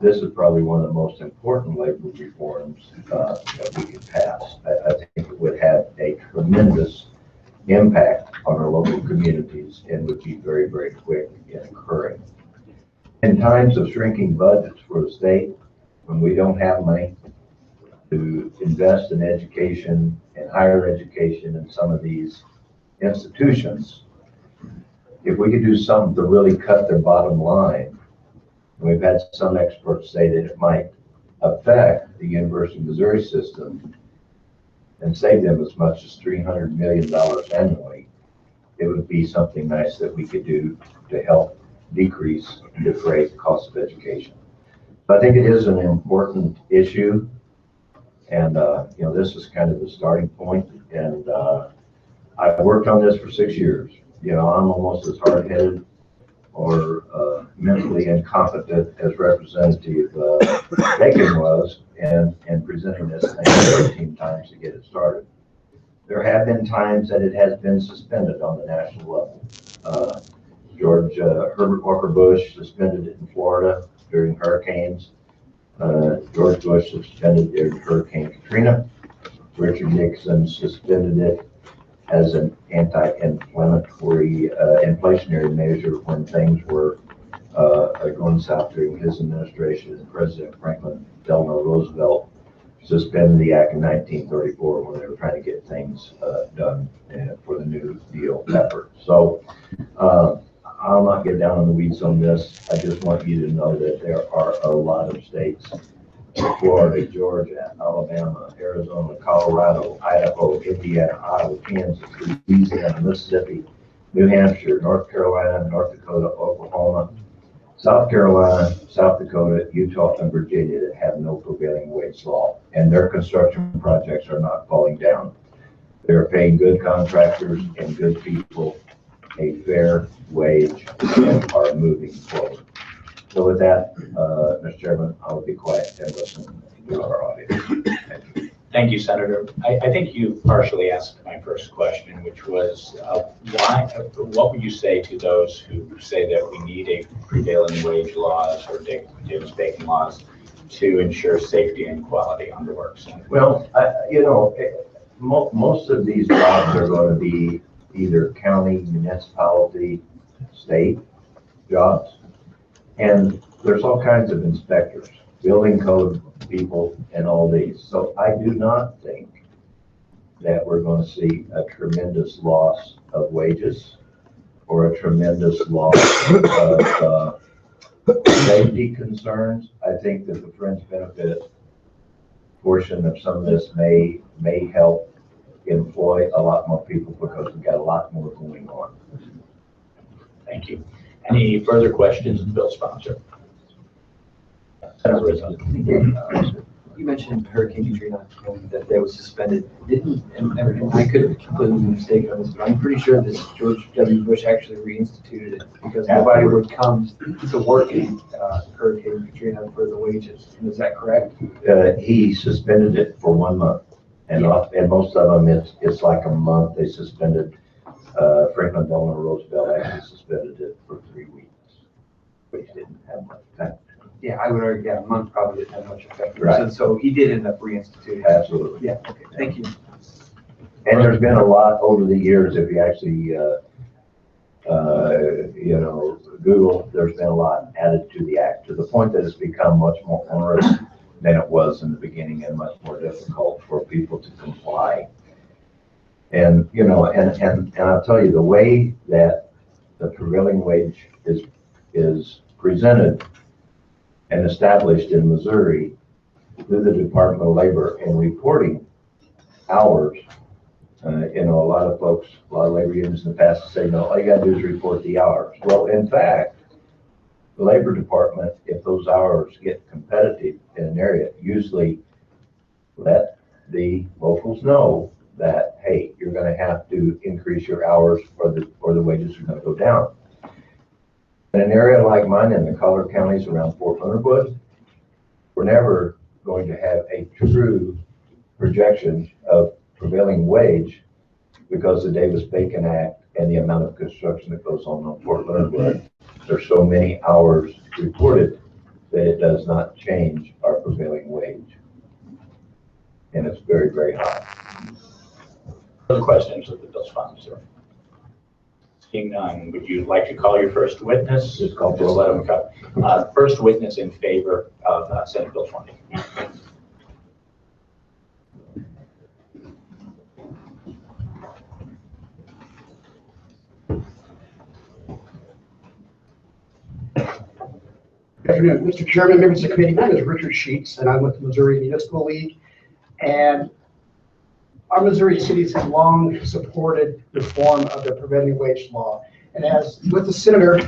Speaker 18: this is probably one of the most important labor reforms that we can pass. I think it would have a tremendous impact on our local communities and would be very, very quick in occurring. In times of shrinking budgets for the state, when we don't have money to invest in education and higher education in some of these institutions, if we could do something to really cut their bottom line, and we've had some experts say that it might affect the University of Missouri system and save them as much as $300 million annually, it would be something nice that we could do to help decrease and defray the cost of education. So I think it is an important issue, and this is kind of the starting point. And I've worked on this for 6 years. I'm almost as hard-headed or mentally incompetent as Representative Bacon was, and presenting this thing 13 times to get it started. There have been times that it has been suspended on the national level. George Herbert Walker Bush suspended it in Florida during hurricanes. George Bush suspended it during Hurricane Katrina. Richard Nixon suspended it as an anti-inflammatory inflationary measure when things were going south during his administration. And President Franklin Delano Roosevelt suspended the act in 1934 when they were trying to get things done for the New Deal effort. So I'll not get down in the weeds on this. I just want you to know that there are a lot of states: Florida, Georgia, Alabama, Arizona, Colorado, Idaho, Indiana, Iowa, Kansas, Louisiana, Mississippi, New Hampshire, North Carolina, North Dakota, Oklahoma, South Carolina, South Dakota, Utah, and Virginia that have no prevailing wage law. And their construction projects are not falling down. They're paying good contractors and good people a fair wage and are moving forward. So with that, Mr. Chairman, I'll be quiet and listen to our audience. Thank you.
Speaker 16: Thank you, Senator. I think you partially answered my first question, which was what would you say to those who say that we need a prevailing wage laws or Davis-Bacon laws to ensure safety and quality on the work site?
Speaker 18: Well, most of these jobs are going to be either county, municipality, state jobs. And there's all kinds of inspectors, building code people, and all these. So I do not think that we're going to see a tremendous loss of wages or a tremendous loss of safety concerns. I think that the fringe benefit portion of some of this may help employ a lot more people because we've got a lot more going on.
Speaker 16: Thank you. Any further questions of the bill sponsor? Senator Rizzo.
Speaker 19: You mentioned Hurricane Katrina, and that they was suspended. Didn't, and I could have completely been mistaken on this, but I'm pretty sure that George W. Bush actually reinstituted it because nobody would come to work in Hurricane Katrina for the wages. Is that correct?
Speaker 18: He suspended it for 1 month, and most of them it's like a month. They suspended. Franklin Delano Roosevelt actually suspended it for 3 weeks, which didn't have much effect.
Speaker 19: Yeah, I would argue, a month probably didn't have much effect.
Speaker 18: Right.
Speaker 19: So he did end up reinstituting.
Speaker 18: Absolutely.
Speaker 19: Yeah, okay, thank you.
Speaker 18: And there's been a lot over the years, if you actually, Google, there's been a lot added to the act to the point that it's become much more onerous than it was in the beginning and much more difficult for people to comply. And, and I'll tell you, the way that the prevailing wage is presented and established in Missouri through the Department of Labor and reporting hours. A lot of folks, a lot of labor unions in the past say, no, all you gotta do is report the hours. Well, in fact, the Labor Department, if those hours get competitive in an area, usually let the locals know that, hey, you're gonna have to increase your hours or the wages are gonna go down. In an area like mine in the collar counties around Fort Leonard Wood, we're never going to have a true projection of prevailing wage because the Davis-Bacon Act and the amount of construction that goes on Fort Leonard Wood. There's so many hours reported that it does not change our prevailing wage. And it's very, very high.
Speaker 16: Other questions of the bill sponsor? Seeing none, would you like to call your first witness?
Speaker 18: Just call
Speaker 16: Just let them come. First witness in favor of Senate Bill 20.
Speaker 6: Good afternoon, Mr. Chairman, members of the committee. My name is Richard Sheets, and I'm with the Missouri Municipal League. And our Missouri cities have long supported reform of the prevailing wage law. And as with the senator,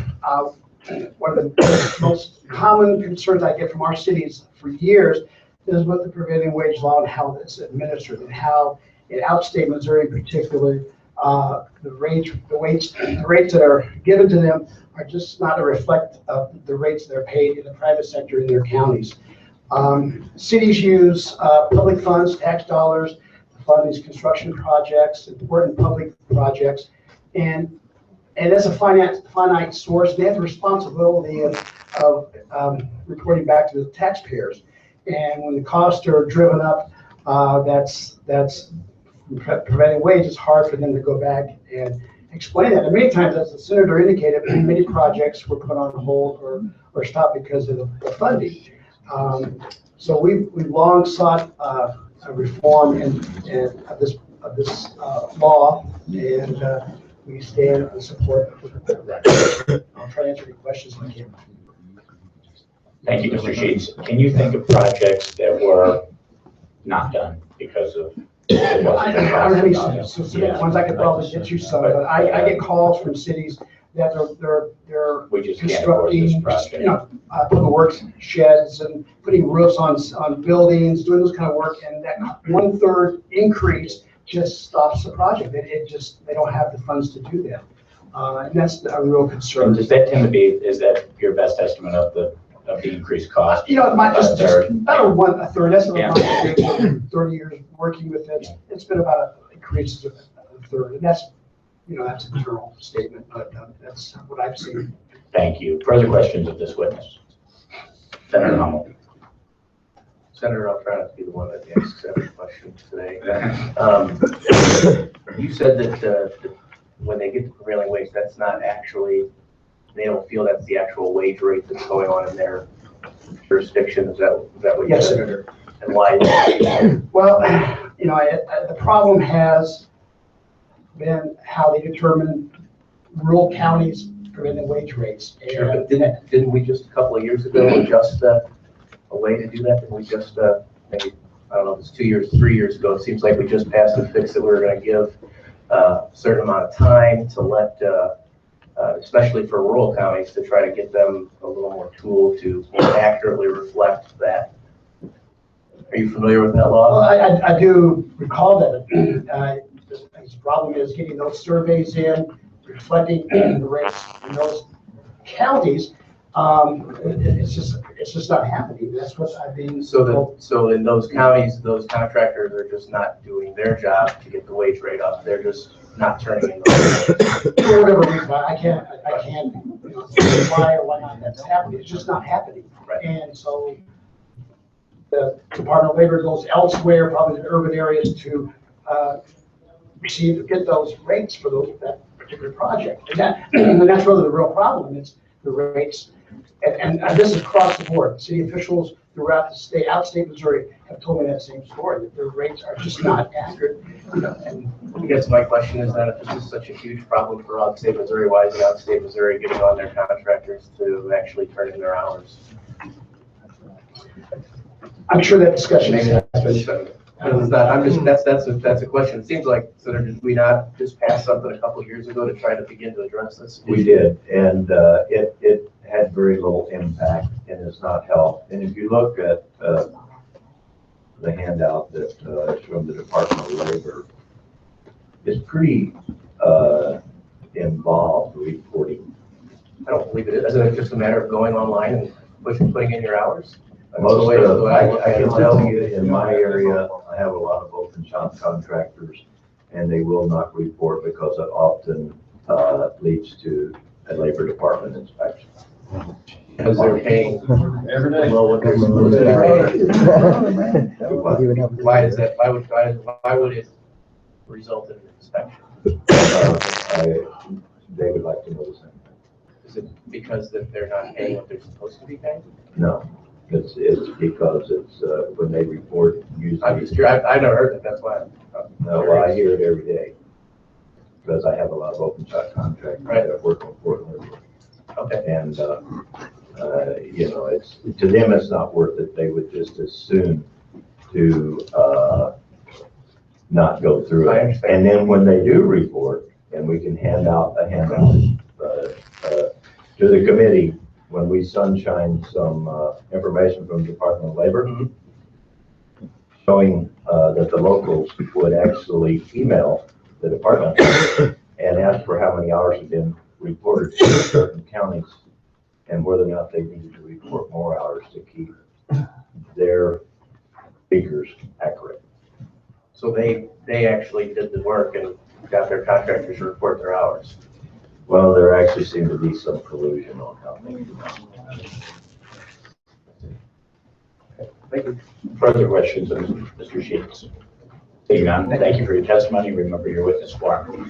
Speaker 6: one of the most common concerns I get from our cities for years is with the prevailing wage law and how it's administered and how in outstate Missouri in particular, the rates that are given to them are just not a reflect of the rates that are paid in the private sector in their counties. Cities use public funds, tax dollars, to fund these construction projects, important public projects, and as a finite source, they have the responsibility of reporting back to the taxpayers. And when the costs are driven up, that's prevailing wage. It's hard for them to go back and explain that. And many times, as the senator indicated, many projects were put on hold or stopped because of the funding. So we've long sought a reform of this law, and we stand in support of that. I'll try to answer any questions I can.
Speaker 16: Thank you, Mr. Sheets. Can you think of projects that were not done because of?
Speaker 6: I don't have any specific ones. I could probably get you some, but I get calls from cities that they're constructing, public works sheds and putting roofs on buildings, doing this kind of work, and that 1/3 increase just stops the project. They don't have the funds to do that, and that's a real concern.
Speaker 16: And does that tend to be? Is that your best estimate of the increased cost?
Speaker 6: It might just about a third. That's about 30 years working with it. It's been about an increase of a third, and that's that's a general statement, but that's what I've seen.
Speaker 16: Thank you. Further questions of this witness? Senator Hummel.
Speaker 8: Senator, I'll try not to be the one that asks every question today. You said that when they get the prevailing wage, that's not actually, they don't feel that's the actual wage rate that's going on in their jurisdiction. Is that what you said?
Speaker 6: Yes, Senator.
Speaker 8: And why?
Speaker 6: Well, the problem has been how they determine rural counties prevailing wage rates.
Speaker 8: Sure, but didn't we just a couple of years ago adjust a way to do that? Didn't we just, maybe, I don't know, if it's 2 years, 3 years ago, it seems like we just passed a fix that we were gonna give a certain amount of time to let, especially for rural counties, to try to get them a little more tool to more accurately reflect that. Are you familiar with that law?
Speaker 6: Well, I do recall that. The problem is getting those surveys in, reflecting the rates in those counties. It's just not happening. That's what I've been.
Speaker 8: So in those counties, those contractors are just not doing their job to get the wage rate up. They're just not turning in those.
Speaker 6: For whatever reason, I can't say why or why not that's happening. It's just not happening.
Speaker 8: Right.
Speaker 6: And so the Department of Labor goes elsewhere, probably in urban areas, to get those rates for that particular project. And that's really the real problem. It's the rates. And this is across the board. City officials throughout the state, outstate Missouri, have told me that same story, that their rates are just not accurate.
Speaker 8: And I guess my question is that if this is such a huge problem for outstate Missouri, why is the outstate Missouri getting on their contractors to actually turn in their hours?
Speaker 6: I'm sure that discussion is
Speaker 8: that's a question. It seems like, so did we not just pass something a couple of years ago to try to begin to address this?
Speaker 18: We did, and it had very little impact and has not helped. And if you look at the handout that is from the Department of Labor, it's pretty involved reporting.
Speaker 8: I don't believe it is. Isn't it just a matter of going online and putting in your hours?
Speaker 18: Most of, I can tell you in my area, I have a lot of open shop contractors, and they will not report because it often leads to a labor department inspection.
Speaker 8: Because they're paying below what they're supposed to pay. Why is that? Why would it result in an inspection?
Speaker 18: They would like to know the same thing.
Speaker 8: Is it because that they're not paying what they're supposed to be paying?
Speaker 18: No. It's because it's when they report usually.
Speaker 8: I'm just curious. I've never heard that. That's why.
Speaker 18: No, well, I hear it every day because I have a lot of open shop contractors that work on Fort Liberty.
Speaker 8: Okay.
Speaker 18: And it's to them it's not worth it. They would just as soon to not go through it.
Speaker 8: I understand.
Speaker 18: And then when they do report, and we can hand out a handout to the committee. When we sunshine some information from the Department of Labor showing that the locals would actually email the department and ask for how many hours have been reported to certain counties and whether or not they needed to report more hours to keep their figures accurate.
Speaker 8: So they actually did the work and got their contractors to report their hours.
Speaker 18: Well, there actually seemed to be some collusion on how things were done.
Speaker 16: Thank you. Further questions of Mr. Sheets? Seeing none, thank you for your testimony. Remember your witness form.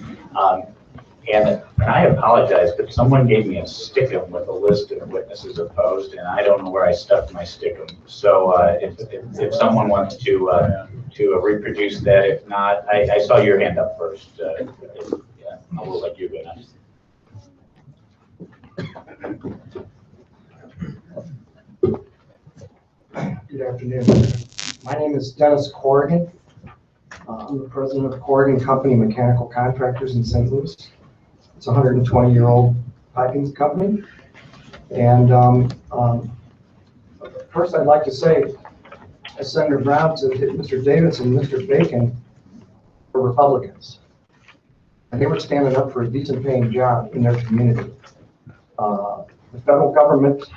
Speaker 16: And I apologize, but someone gave me a stickum with a list of witnesses opposed, and I don't know where I stuck my stickum. So if someone wants to reproduce that, if not, I saw your hand up first. Yeah, I will let you go next.
Speaker 17: Good afternoon. My name is Dennis Corrigan. I'm the president of Corrigan Company Mechanical Contractors in St. Louis. It's a 120-year-old piping company. And first I'd like to say, as Senator Brown said, Mr. Davidson and Mr. Bacon were Republicans. And they were standing up for a decent paying job in their community. The federal government was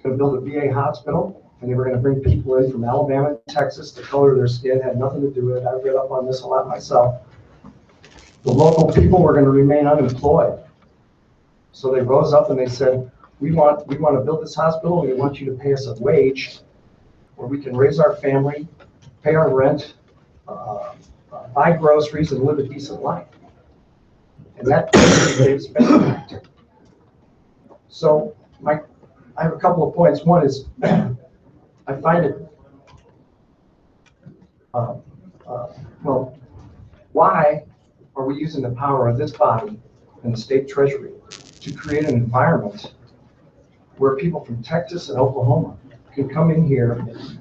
Speaker 17: going to build a VA hospital, and they were going to bring people in from Alabama and Texas. The color of their skin had nothing to do with it. I read up on this a lot myself. The local people were going to remain unemployed. So they rose up and they said, we want to build this hospital, and we want you to pay us a wage where we can raise our family, pay our rent, buy groceries, and live a decent life. And that they've spent. So I have a couple of points. One is I find it
Speaker 6: Well, why are we using the power of this body and the state treasury to create an environment where people from Texas and Oklahoma can come in here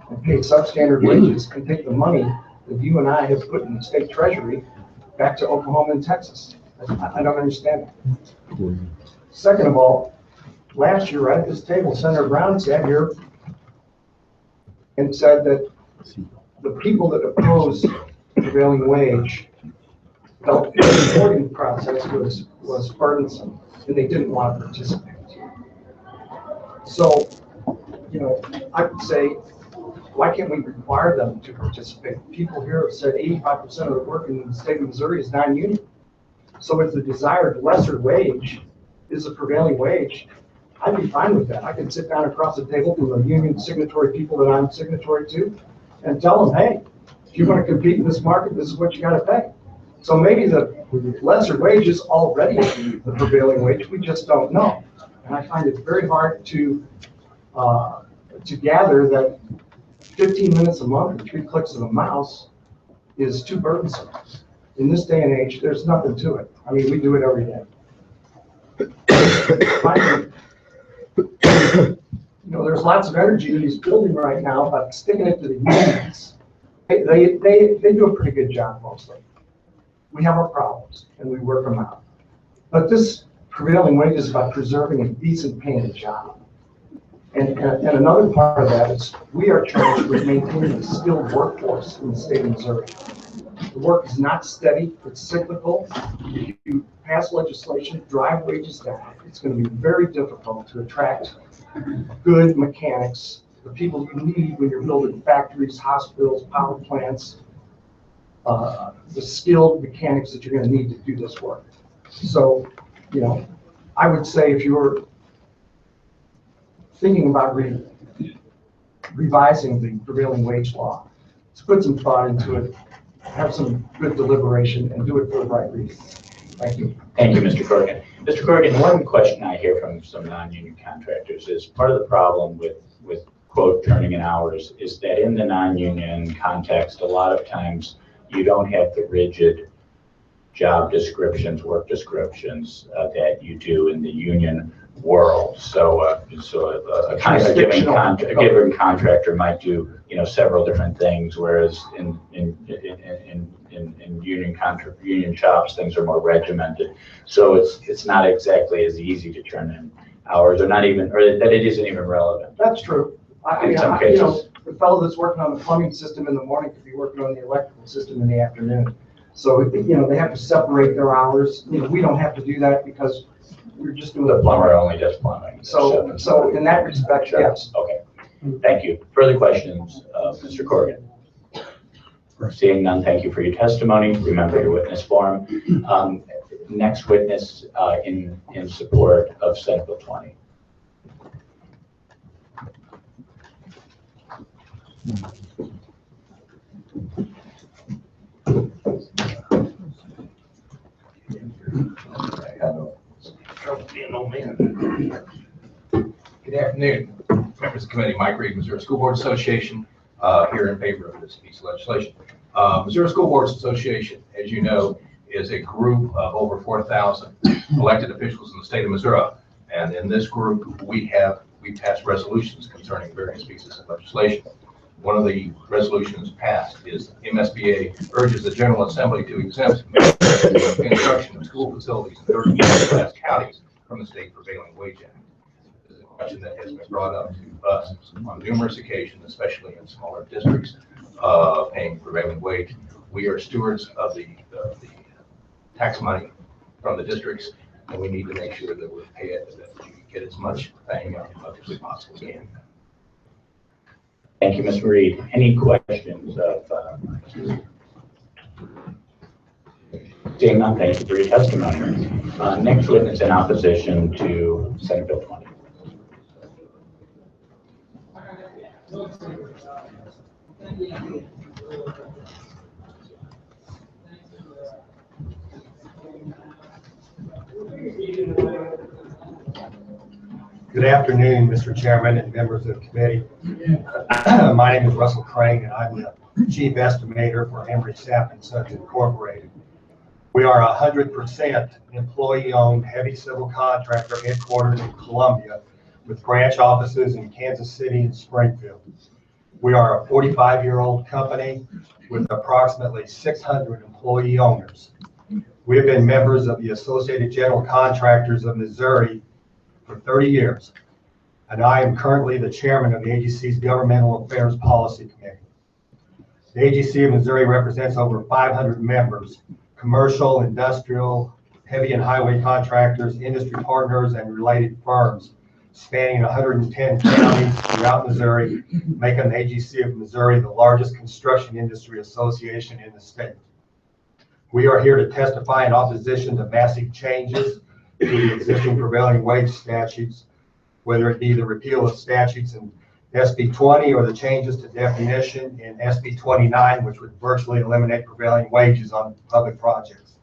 Speaker 6: and pay substandard wages and take the money that you and I have put in the state treasury back to Oklahoma and Texas? I don't understand it. Second of all, last year, right at this table, Senator Brown sat here and said that the people that oppose prevailing wage felt the reporting process was burdensome and they didn't want to participate. So, you know, I would say, why can't we require them to participate? People here have said 85% of the work in the state of Missouri is non-union. So if the desired lesser wage is a prevailing wage, I'd be fine with that. I can sit down across the table from the union signatory people that I'm signatory to and tell them, hey, if you want to compete in this market, this is what you got to pay. So maybe the lesser wage is already the prevailing wage. We just don't know. And I find it very hard to gather that 15 minutes a month and 3 clicks of the mouse is too burdensome. In this day and age, there's nothing to it. I mean, we do it every day. Finally, you know, there's lots of energy in this building right now about sticking it to the unions. They do a pretty good job mostly. We have our problems and we work them out. But this prevailing wage is about preserving a decent paying job. And another part of that is we are charged with maintaining a skilled workforce in the state of Missouri. The work is not steady, it's cyclical. If you pass legislation, drive wages down, it's going to be very difficult to attract good mechanics, the people you need when you're building factories, hospitals, power plants, the skilled mechanics that you're going to need to do this work. So, you know, I would say if you're thinking about revising the prevailing wage law, let's put some thought into it, have some good deliberation, and do it for the right reason. Thank you.
Speaker 16: Thank you, Mr. Corrigan. Mr. Corrigan, one question I hear from some non-union contractors is part of the problem with quote turning in hours is that in the non-union context, a lot of times you don't have the rigid job descriptions, work descriptions that you do in the union world. So, a given contractor might do, you know, several different things, whereas in union shops, things are more regimented. So it's not exactly as easy to turn in hours, or not even, or that it isn't even relevant.
Speaker 6: That's true.
Speaker 16: In some cases.
Speaker 6: You know, the fellow that's working on the plumbing system in the morning could be working on the electrical system in the afternoon. So, you know, they have to separate their hours. You know, we don't have to do that because we're just doing
Speaker 16: the plumber only does plumbing.
Speaker 6: So in that respect, yes.
Speaker 16: Okay, thank you. Further questions, Mr. Corrigan? Seeing none, thank you for your testimony. Remember your witness form. Next witness in support of Senate Bill 20.
Speaker 20: Good afternoon, members of the committee. Mike Reed, Missouri School Board Association, here in favor of this piece of legislation. Missouri School Boards Association, as you know, is a group of over 4,000 elected officials in the state of Missouri. And in this group, we passed resolutions concerning various pieces of legislation. One of the resolutions passed is MSBA urges the General Assembly to exempt construction of school facilities in 30 class counties from the state prevailing wage act. This is a question that has been brought up to us on numerous occasions, especially in smaller districts paying prevailing wage. We are stewards of the tax money from the districts, and we need to make sure that we pay it, that we get as much bang out as we possibly can.
Speaker 16: Thank you, Ms. Reed. Any questions of seeing none, thank you for your testimony. Next witness in opposition to Senate Bill 20.
Speaker 21: Good afternoon, Mr. Chairman and members of the committee. My name is Russell Crane, and I'm the Chief Estimator for Emery Sapp & Sons Incorporated. We are 100% employee-owned heavy civil contractor headquartered in Columbia with branch offices in Kansas City and Springfield. We are a 45-year-old company with approximately 600 employee owners. We have been members of the Associated General Contractors of Missouri for 30 years, and I am currently the chairman of the AGC's Governmental Affairs Policy Committee. The AGC of Missouri represents over 500 members, commercial, industrial, heavy and highway contractors, industry partners, and related firms spanning 110 counties throughout Missouri, making the AGC of Missouri the largest construction industry association in the state. We are here to testify in opposition to massive changes to the existing prevailing wage statutes, whether it be the repeal of statutes in SB 20 or the changes to definition in SB 29, which would virtually eliminate prevailing wages on public projects.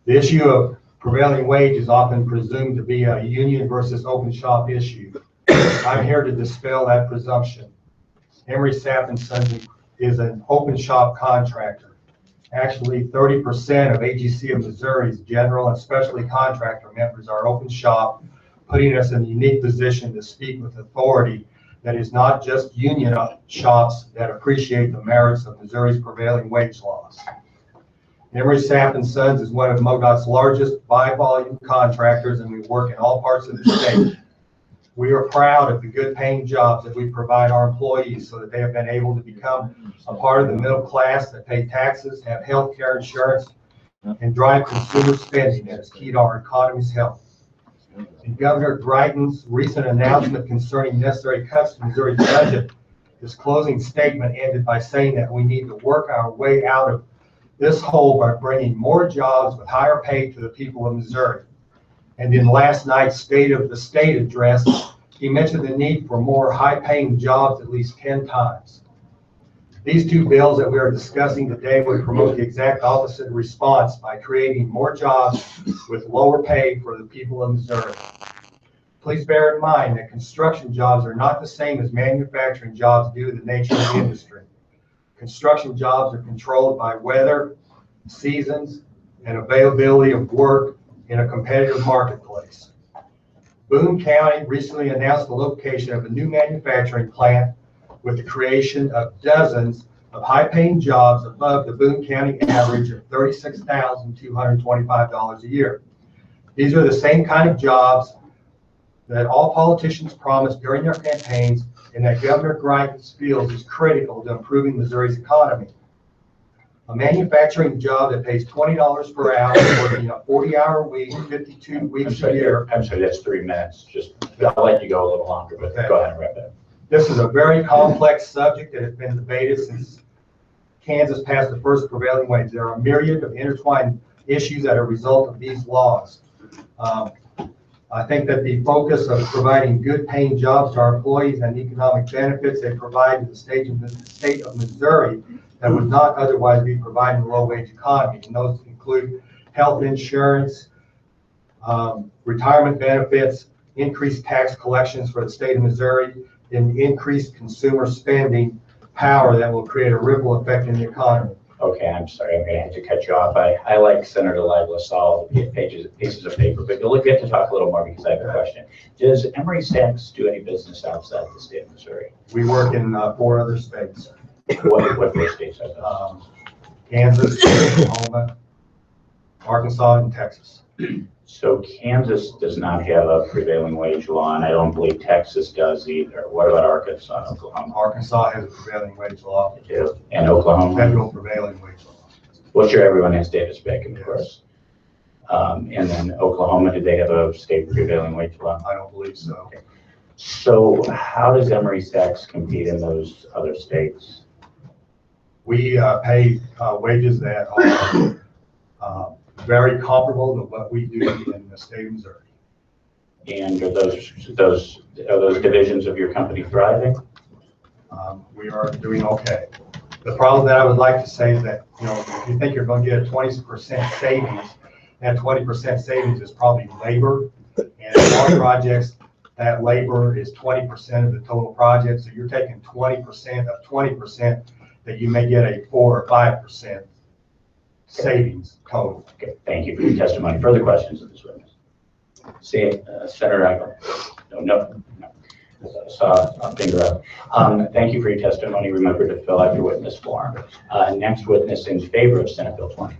Speaker 21: The issue of prevailing wage is often presumed to be a union versus open shop issue. I'm here to dispel that presumption. Emery Sapp & Sons is an open shop contractor. Actually, 30% of AGC of Missouri's general and specialty contractor members are open shop, putting us in a unique position to speak with authority that is not just union shops that appreciate the merits of Missouri's prevailing wage laws. Emery Sapp & Sons is one of MoDOT's largest by-volume contractors, and we work in all parts of the state. We are proud of the good paying jobs that we provide our employees so that they have been able to become a part of the middle class that pay taxes, have health care insurance, and drive consumer spending that is key to our economy's health. In Governor Greitens' recent announcement concerning necessary cuts to Missouri's budget, his closing statement ended by saying that we need to work our way out of this hole by bringing more jobs with higher pay to the people of Missouri. And in last night's State of the State address, he mentioned the need for more high-paying jobs at least 10 times. These two bills that we are discussing today would promote the exact opposite response by creating more jobs with lower pay for the people of Missouri. Please bear in mind that construction jobs are not the same as manufacturing jobs due to the nature of the industry. Construction jobs are controlled by weather, seasons, and availability of work in a competitive marketplace. Boone County recently announced the location of a new manufacturing plant with the creation of dozens of high-paying jobs above the Boone County average of $36,225 a year. These are the same kind of jobs that all politicians promised during their campaigns and that Governor Greitens feels is critical to improving Missouri's economy. A manufacturing job that pays $20 per hour, working a 40-hour week, 52 weeks a year.
Speaker 16: I'm sorry, that's 3 minutes. I'll let you go a little longer, but go ahead and wrap it up.
Speaker 21: This is a very complex subject that has been debated since Kansas passed the first prevailing wage. There are a myriad of intertwined issues that are a result of these laws. I think that the focus of providing good paying jobs to our employees and economic benefits they provide to the state of Missouri that would not otherwise be provided in a low wage economy. And those include health insurance, retirement benefits, increased tax collections for the state of Missouri, and increased consumer spending power that will create a ripple effect in the economy.
Speaker 16: Okay, I'm sorry, I'm going to have to cut you off. I like Senator Lively all the pieces of paper, but you'll get to talk a little more because I have a question. Does Emery Sapp do any business outside the state of Missouri?
Speaker 21: We work in 4 other states.
Speaker 16: What 4 states are those?
Speaker 21: Kansas, Oklahoma, Arkansas, and Texas.
Speaker 16: So Kansas does not have a prevailing wage law, and I don't believe Texas does either. What about Arkansas and Oklahoma?
Speaker 21: Arkansas has a prevailing wage law.
Speaker 16: They do. And Oklahoma?
Speaker 21: Federal prevailing wage law.
Speaker 16: Well, sure, everyone has Davis Bacon, of course. And then Oklahoma, do they have a state prevailing wage law?
Speaker 21: I don't believe so.
Speaker 16: Okay. So how does Emery Sapp compete in those other states?
Speaker 21: We pay wages that are very comparable to what we do in the state of Missouri.
Speaker 16: And are those divisions of your company thriving?
Speaker 21: We are doing okay. The problem that I would like to say is that, if you think you're going to get a 20% savings, that 20% savings is probably labor. And in our projects, that labor is 20% of the total project. So you're taking 20% of 20% that you may get a 4 or 5% savings total.
Speaker 16: Okay, thank you for your testimony. Further questions of this witness? See, Senator Echo. No. Saw a finger up. Thank you for your testimony. Remember to fill out your witness form. Next witness in favor of Senate Bill 20.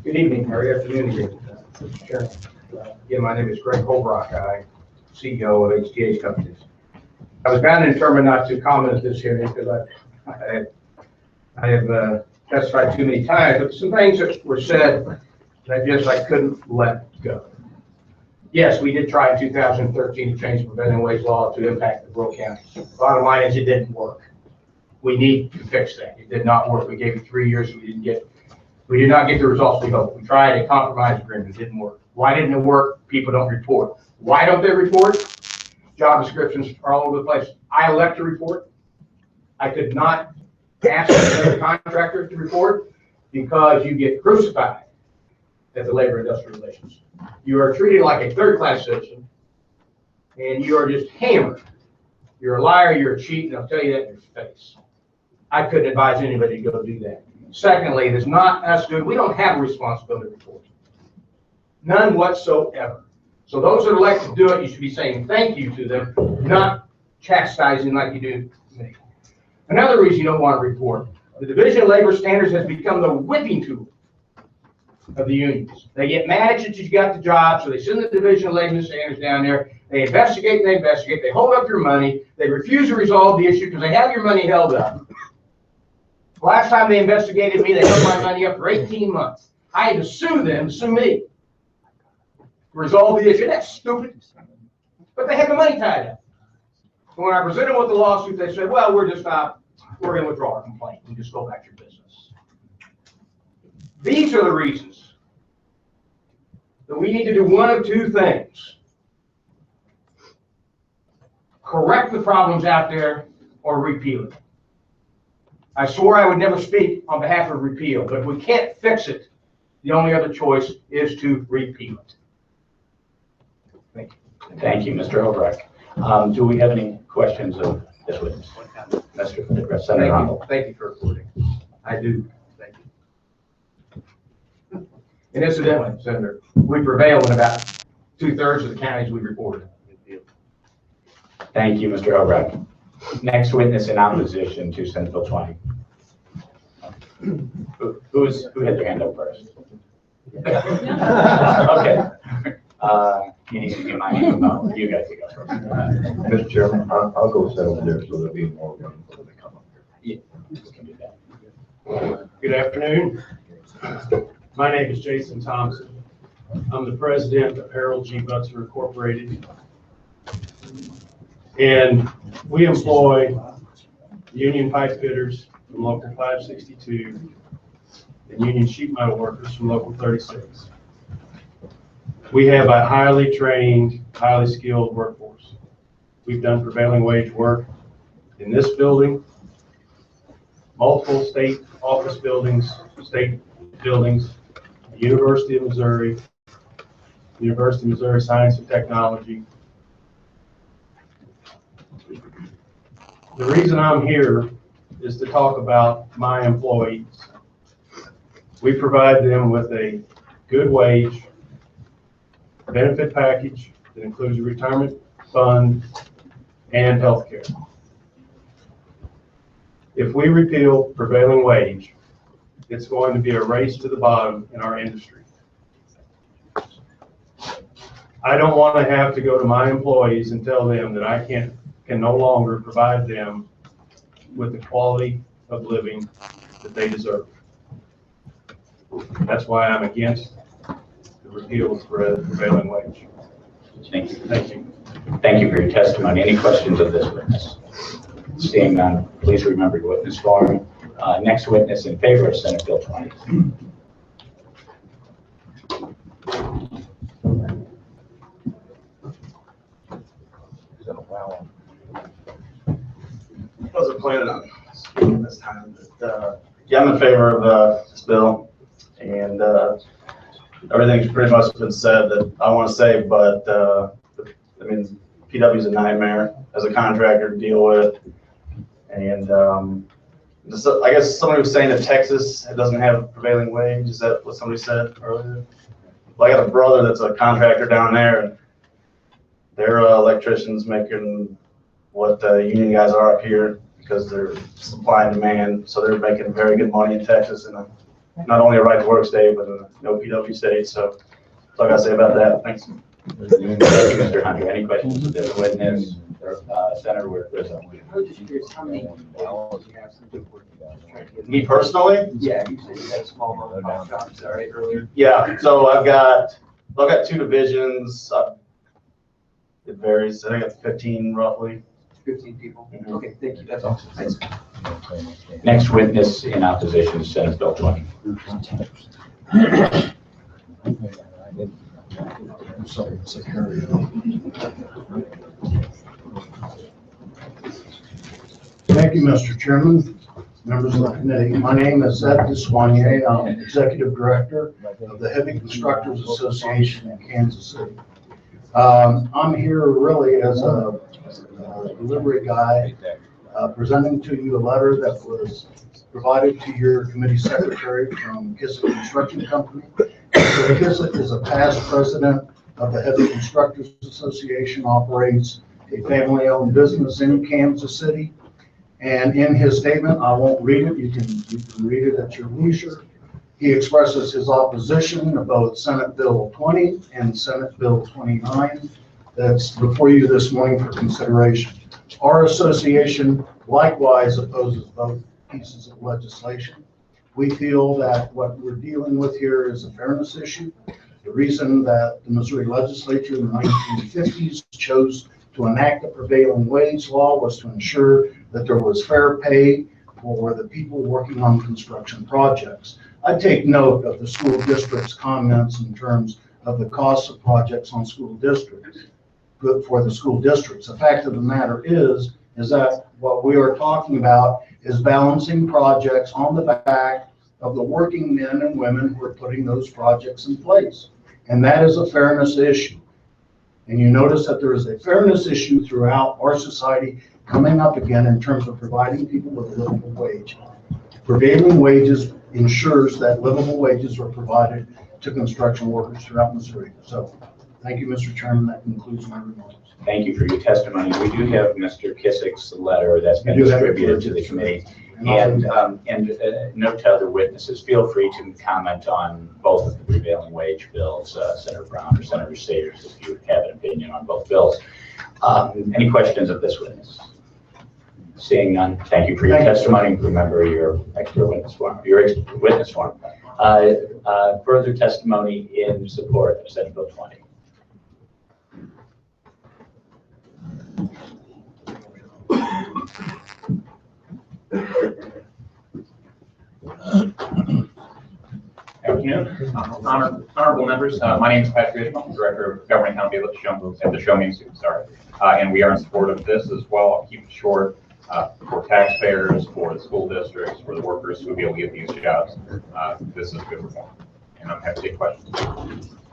Speaker 12: Good evening, or afternoon again, Mr. Chairman. Again, my name is Greg Holbrook. I'm CEO of HTH Companies. I was bound and determined not to comment at this hearing because I have testified too many times, but some things that were said that I couldn't let go. Yes, we did try in 2013 to change the prevailing wage law to impact the rural counties. Bottom line is it didn't work. We need to fix that. It did not work. We gave it 3 years. We did not get the results we hoped. We tried a compromise agreement. It didn't work. Why didn't it work? People don't report. Why don't they report? Job descriptions are all over the place. I elect to report. I could not ask another contractor to report because you get crucified at the Labor Industrial Relations. You are treated like a third-class citizen, and you are just hammered. You're a liar, you're a cheat, and I'll tell you that in your face. I couldn't advise anybody to go do that. Secondly, it is not us doing, we don't have a responsibility to report. None whatsoever. So those that elect to do it, you should be saying thank you to them, not chastising like you do me. Another reason you don't want to report, the Division of Labor Standards has become the whipping tool of the unions. They get mad at you that you got the job, so they send the Division of Labor Standards down there, they investigate, they hold up your money, they refuse to resolve the issue because they have your money held up. Last time they investigated me, they held my money up for 18 months. I had to sue them to sue me. Resolve the issue. That's stupid. But they had the money tied up. And when I presented with the lawsuit, they said, well, we're going to withdraw our complaint and just go back to your business. These are the reasons that we need to do one of two things. Correct the problems out there or repeal it. I swore I would never speak on behalf of repeal, but if we can't fix it, the only other choice is to repeal it. Thank you.
Speaker 16: Thank you, Mr. Obrecht. Do we have any questions of this witness? Senator Arnold.
Speaker 12: Thank you for reporting. I do. Thank you. And incidentally, Senator, we prevail in about 2/3 of the counties we reported.
Speaker 16: Thank you, Mr. Obrecht. Next witness in opposition to Senate Bill 20. Who had their hand up first? Okay. You need to get my hand up. You guys go first.
Speaker 18: Mr. Chairman, I'll go sit over there so there'll be more room for them to come up here.
Speaker 16: Yeah, you can do that.
Speaker 1: Good afternoon. My name is Jason Thompson. I'm the president of Harold G. Butzer Incorporated. And we employ union pipe fitters from Local 562 and union sheet metal workers from Local 36. We have a highly trained, highly skilled workforce. We've done prevailing wage work in this building, multiple state office buildings, state buildings, the University of Missouri, University of Missouri Science and Technology. The reason I'm here is to talk about my employees. We provide them with a good wage, benefit package that includes a retirement fund and health care. If we repeal prevailing wage, it's going to be a race to the bottom in our industry. I don't want to have to go to my employees and tell them that I can no longer provide them with the quality of living that they deserve. That's why I'm against the repeal of prevailing wage.
Speaker 16: Thank you.
Speaker 1: Thank you.
Speaker 16: Thank you for your testimony. Any questions of this witness? Seeing none, please remember your witness form. Next witness in favor of Senate Bill 20.
Speaker 13: plan on this time. But, yeah, I'm in favor of this bill, and everything's pretty much been said that I want to say, but I mean, PW is a nightmare as a contractor to deal with, and I guess somebody was saying that Texas doesn't have prevailing wage. Is that what somebody said earlier? Well, I got a brother that's a contractor down there, and their electricians making what the union guys are up here because they're supply and demand. So they're making very good money in Texas, and not only a right to work state, but a no PW state. So that's all I got to say about that. Thanks.
Speaker 16: Thank you, Mr. Hunter. Any questions of this witness? Senator Rizzo.
Speaker 19: I'm just curious, how many hours you have since you've worked with
Speaker 13: Me personally?
Speaker 19: Yeah, you said you had small mom and pop shops, all right, earlier?
Speaker 13: Yeah, so I've got 2 divisions. It varies. I think it's 15 roughly.
Speaker 19: 15 people? Okay, thank you, that's all. Thanks.
Speaker 16: Next witness in opposition is Senate Bill 20.
Speaker 7: Thank you, Mr. Chairman, members of the committee. My name is Ed Deswanier. I'm Executive Director of the Heavy Constructors Association in Kansas City. I'm here really as a delivery guy, presenting to you a letter that was provided to your committee secretary from Kissick Construction Company. So Kissick is a past president of the Heavy Constructors Association, operates a family-owned business in Kansas City. And in his statement, I won't read it, you can read it at your leisure. He expresses his opposition to both Senate Bill 20 and Senate Bill 29 that's before you this morning for consideration. Our association likewise opposes both pieces of legislation. We feel that what we're dealing with here is a fairness issue. The reason that the Missouri legislature in the 1950s chose to enact the prevailing wage law was to ensure that there was fair pay for the people working on construction projects. I take note of the school district's comments in terms of the costs of projects on school districts, good for the school districts. The fact of the matter is that what we are talking about is balancing projects on the back of the working men and women who are putting those projects in place. And that is a fairness issue. And you notice that there is a fairness issue throughout our society coming up again in terms of providing people with a livable wage. Prevailing wages ensures that livable wages are provided to construction workers throughout Missouri. So thank you, Mr. Chairman. That concludes my remarks.
Speaker 16: Thank you for your testimony. We do have Mr. Kissick's letter that's been distributed to the committee. And note to other witnesses, feel free to comment on both of the prevailing wage bills, Senator Brown or Senator Sayers, if you have an opinion on both bills. Any questions of this witness? Seeing none, thank you for your testimony. Remember your extra witness form, further testimony in support of Senate Bill 20.
Speaker 10: Afternoon, honorable members. My name is Patrick Ishmael, I'm Director of Government Accountability at the Show Me Institute. And we are in support of this as well. I'll keep it short. For taxpayers, for the school districts, for the workers who will be able to get these jobs, this is good reform. And I'm happy to take questions.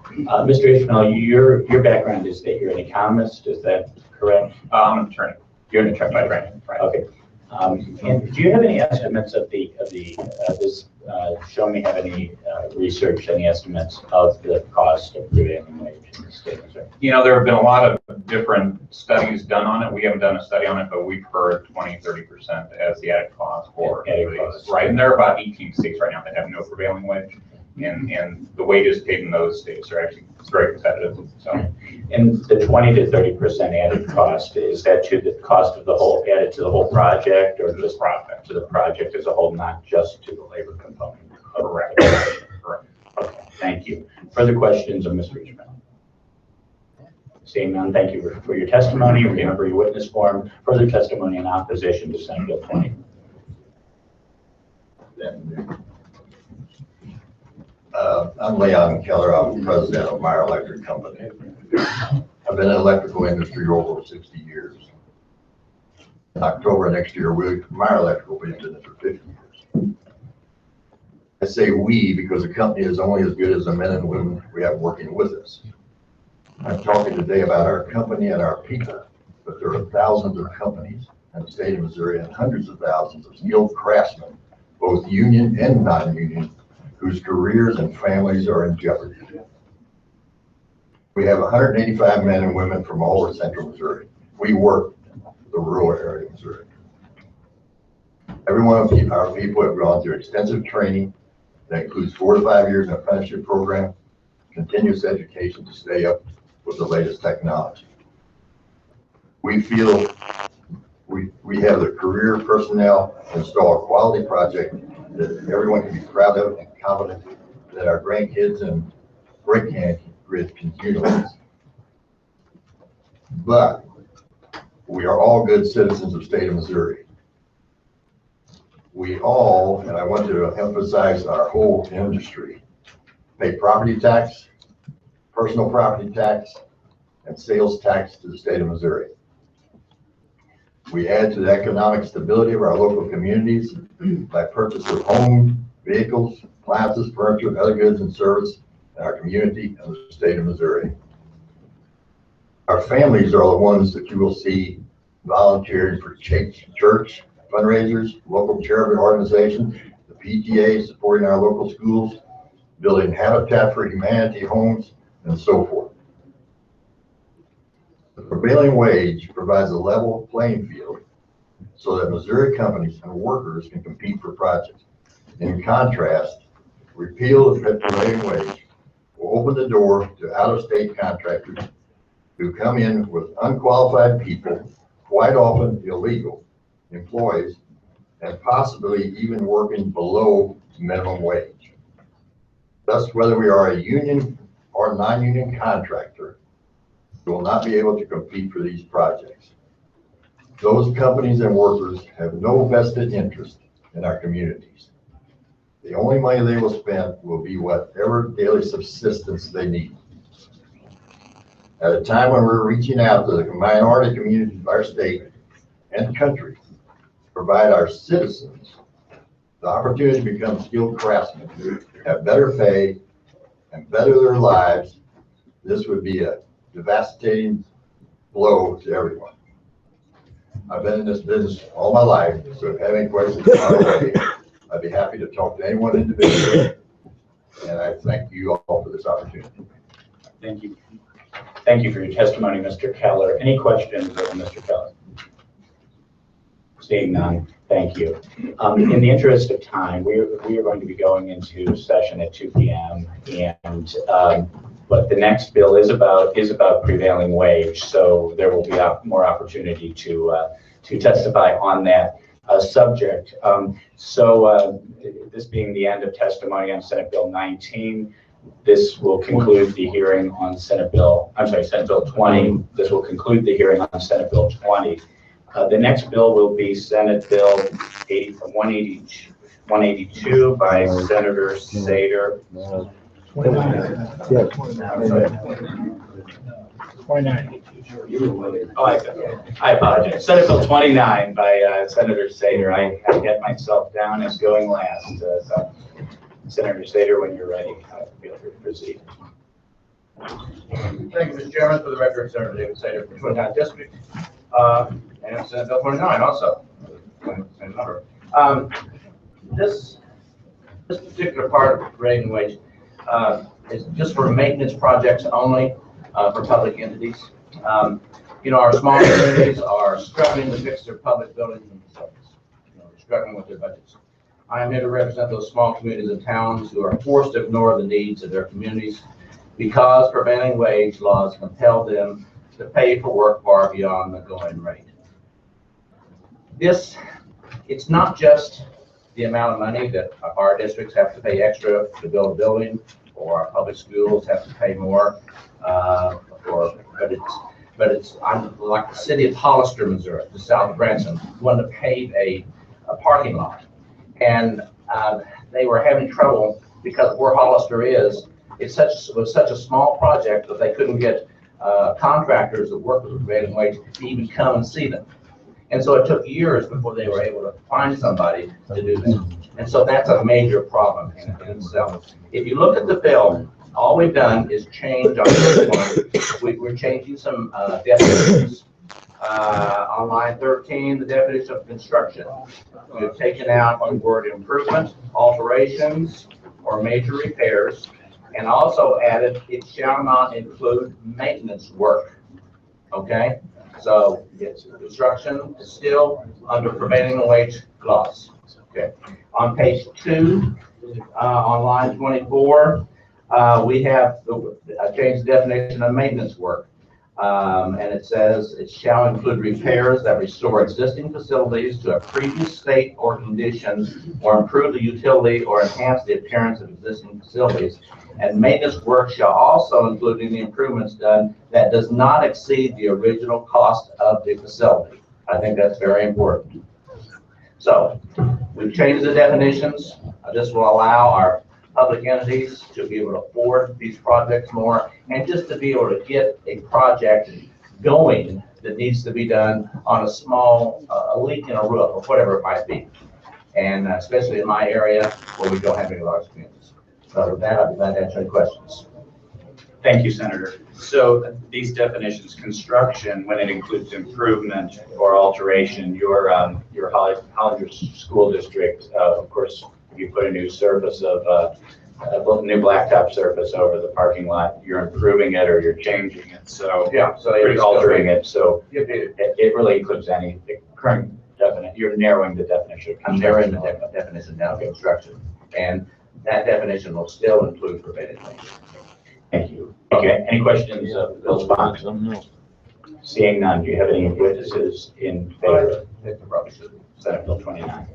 Speaker 16: Mr. Ishmael, your background is that you're an economist. Is that correct?
Speaker 10: I'm an attorney.
Speaker 16: You're an attorney by training, right? Okay. And do you have any estimates of this? Show me have any research, any estimates of the cost of prevailing wage in the state of Missouri?
Speaker 10: You know, there have been a lot of different studies done on it. We haven't done a study on it, but we've heard 20-30% as the added cost for these, right? And there are about 18 states right now that have no prevailing wage, and the wages paid in those states are actually very competitive. So,
Speaker 16: and the 20 to 30% added cost, is that to the cost of the whole, added to the whole project, or just project to the project as a whole, not just to the labor component?
Speaker 10: Correct. Correct.
Speaker 16: Okay, thank you. Further questions of Mr. Ishmael? Seeing none, thank you for your testimony. Remember your witness form. Further testimony in opposition to Senate Bill 20.
Speaker 22: I'm Leon Keller. I'm president of Meyer Electric Company. I've been in the electrical industry over 60 years. October next year, my electrical will be in business for 50 years. I say we because the company is only as good as the men and women we have working with us. I'm talking today about our company and our people, but there are thousands of companies in the state of Missouri and hundreds of thousands of skilled craftsmen, both union and non-union, whose careers and families are in jeopardy. We have 185 men and women from all over central Missouri. We work the rural area of Missouri. Every one of our people have gone through extensive training that includes 4 to 5 years in an apprenticeship program, continuous education to stay up with the latest technology. We feel we have the career personnel to install a quality project that everyone can be proud of and confident that our grandkids and great-grandkids can utilize. But we are all good citizens of the state of Missouri. We all, and I want to emphasize our whole industry, pay property tax, personal property tax, and sales tax to the state of Missouri. We add to the economic stability of our local communities by purchase of homes, vehicles, appliances, furniture, and other goods and services in our community and the state of Missouri. Our families are the ones that you will see volunteering for church fundraisers, local charity organizations, the PTA supporting our local schools, building Habitat for Humanity homes, and so forth. The prevailing wage provides a level playing field so that Missouri companies and workers can compete for projects. In contrast, repeal of the prevailing wage will open the door to out-of-state contractors who come in with unqualified people, quite often illegal employees, and possibly even working below minimum wage. Thus, whether we are a union or non-union contractor, we will not be able to compete for these projects. Those companies and workers have no vested interest in our communities. The only money they will spend will be whatever daily subsistence they need. At a time when we're reaching out to the minority communities of our state and country to provide our citizens the opportunity to become skilled craftsmen, have better pay, and better their lives, this would be a devastating blow to everyone. I've been in this business all my life, so if you have any questions, I'd be happy to talk to anyone individually, and I thank you all for this opportunity.
Speaker 16: Thank you. Thank you for your testimony, Mr. Keller. Any questions of Mr. Keller? Seeing none, thank you. In the interest of time, we are going to be going into session at 2 p.m. and but the next bill is about prevailing wage, so there will be more opportunity to testify on that subject. This being the end of testimony on Senate Bill 19, this will conclude the hearing on Senate Bill 20. This will conclude the hearing on Senate Bill 20. The next bill will be Senate Bill 182 by Senator Sater.
Speaker 3: 29. Yeah, 29.
Speaker 16: Oh, I apologize. Senate Bill 29 by Senator Sater. I get myself down as going last. So Senator Sater, when you're ready, feel free to proceed.
Speaker 12: Thank you, Mr. Chairman. For the record, Senator David Sater from 29th District, and Senate Bill 29 also. Same number. This particular part of prevailing wage is just for maintenance projects only for public entities. Our small communities are struggling to fix their public buildings and facilities. They're struggling with their budgets. I am here to represent those small communities and towns who are forced to ignore the needs of their communities because prevailing wage laws compel them to pay for work far beyond the going rate. It's not just the amount of money that our districts have to pay extra to build a building, or our public schools have to pay more, but it's I'm like the city of Hollister, Missouri, the south of Branson, wanted to pave a parking lot, and they were having trouble because where Hollister is, it was such a small project that they couldn't get contractors that work with prevailing wage to even come and see them.
Speaker 2: And so it took years before they were able to find somebody to do that. And so that's a major problem in itself. If you look at the bill, all we've done is change on this one. We're changing some definitions. On line 13, the definition of construction. We've taken out the word improvement, alterations, or major repairs, and also added it shall not include maintenance work. Okay? So it's construction is still under prevailing wage laws. Okay. On page 2, on line 24, we have changed the definition of maintenance work. And it says it shall include repairs that restore existing facilities to a previous state or condition, or improve the utility or enhance the appearance of existing facilities. And maintenance work shall also include any improvements done that does not exceed the original cost of the facility. I think that's very important. So we've changed the definitions. This will allow our public entities to be able to afford these projects more, and just to be able to get a project going that needs to be done on a small a leak in a roof or whatever it might be. And especially in my area where we don't have any large communities. So with that, I'll be glad to answer any questions.
Speaker 5: Thank you, Senator. So these definitions, construction, when it includes improvement or alteration, your Hollinger School District, of course, if you put a new surface of a new blacktop surface over the parking lot, you're improving it or you're changing it. So
Speaker 2: yeah, so
Speaker 5: you're altering it. So it really includes any current definition. You're narrowing the definition.
Speaker 2: I'm narrowing the definition down of construction, and that definition will still include prevailing wage.
Speaker 16: Thank you. Okay, any questions of Bill's bond? Seeing none, do you have any witnesses in favor of Senate Bill 29?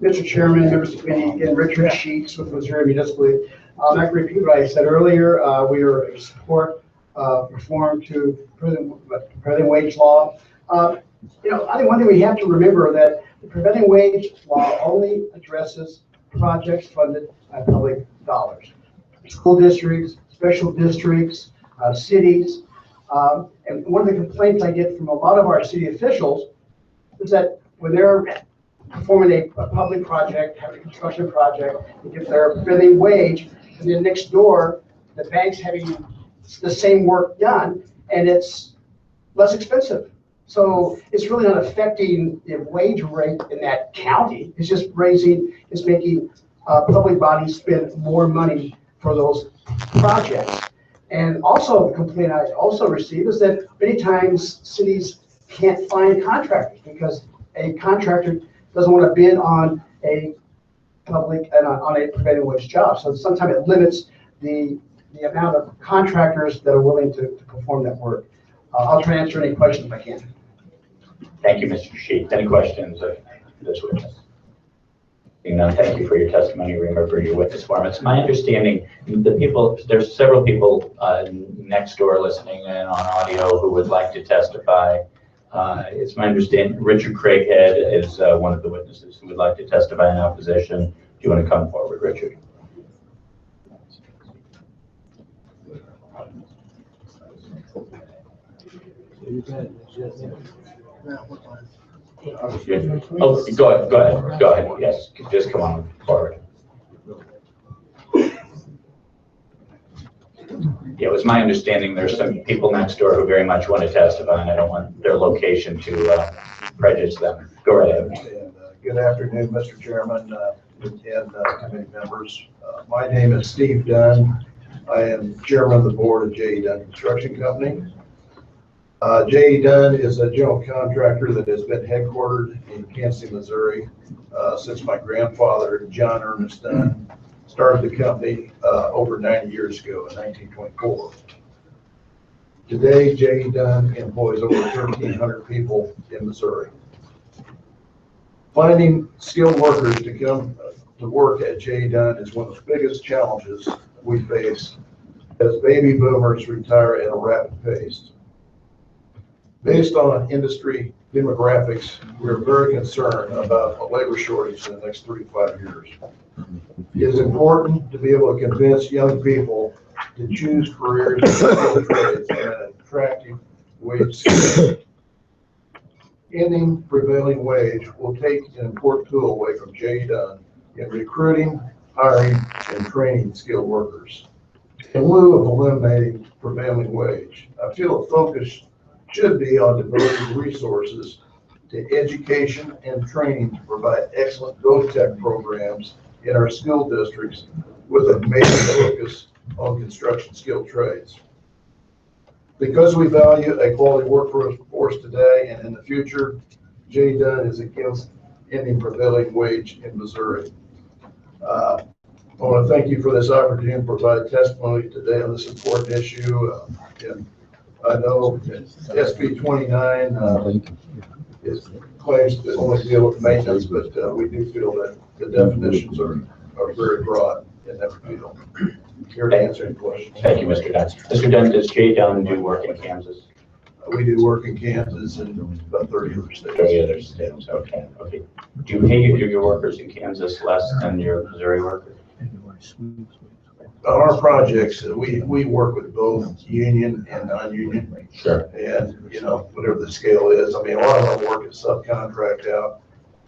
Speaker 6: Mr. Chairman, members of the committee, again, Richard Sheets with Missouri Municipal League. I'm not going to repeat what I said earlier. We are in support of reform to prevailing wage law. I think one thing we have to remember that the prevailing wage law only addresses projects funded by public dollars. School districts, special districts, cities. And one of the complaints I get from a lot of our city officials is that when they're performing a public project, having a construction project, they get their prevailing wage, and then next door, the bank's having the same work done, and it's less expensive. So it's really not affecting the wage rate in that county. It's just making public bodies spend more money for those projects. And also, the complaint I also receive is that many times cities can't find contractors because a contractor doesn't want to bid on a public and on a prevailing wage job. So sometimes it limits the amount of contractors that are willing to perform that work. I'll try to answer any questions if I can.
Speaker 16: Thank you, Mr. Sheets. Any questions of this witness? Seeing none, thank you for your testimony. Remember your witness form. It's my understanding there's several people next door listening in on audio who would like to testify. It's my understanding Richard Craighead is one of the witnesses who would like to testify in opposition. Do you want to come forward, Richard? Oh, go ahead. Yes, just come on forward. Yeah, it was my understanding there's some people next door who very much want to testify, and I don't want their location to prejudice them. Go right ahead.
Speaker 11: Good afternoon, Mr. Chairman and committee members. My name is Steve Dunn. I am chairman of the board of J.E. Dunn Construction Company. J.E. Dunn is a general contractor that has been headquartered in Kansas City, Missouri since my grandfather, John Ernest Dunn, started the company over 90 years ago in 1924. Today, J.E. Dunn employs over 1,300 people in Missouri. Finding skilled workers to come to work at J.E. Dunn is one of the biggest challenges we face as baby boomers retire at a rapid pace. Based on industry demographics, we're very concerned about a labor shortage in the next 3 to 5 years. It is important to be able to convince young people to choose careers in skilled trades at an attractive wage scale. Ending prevailing wage will take an important tool away from J. Dunn in recruiting, hiring, and training skilled workers. In lieu of eliminating prevailing wage, I feel the focus should be on devoting resources to education and training to provide excellent go-tech programs in our school districts with a major focus on construction skilled trades. Because we value a quality workforce today and in the future, J. Dunn is against ending prevailing wage in Missouri. I want to thank you for this opportunity to provide testimony today on this important issue. And I know SB 29 claims to only deal with maintenance, but we do feel that the definitions are very broad in that field. Here to answer any questions.
Speaker 16: Thank you, Mr. Dunn. Mr. Dunn, does J. Dunn do work in Kansas?
Speaker 11: We do work in Kansas and about 30 other states.
Speaker 16: 30 other states, okay. Do you pay your workers in Kansas less than your Missouri workers?
Speaker 11: On our projects, we work with both union and non-union.
Speaker 16: Sure.
Speaker 11: And, you know, whatever the scale is, I mean, a lot of our work is subcontract out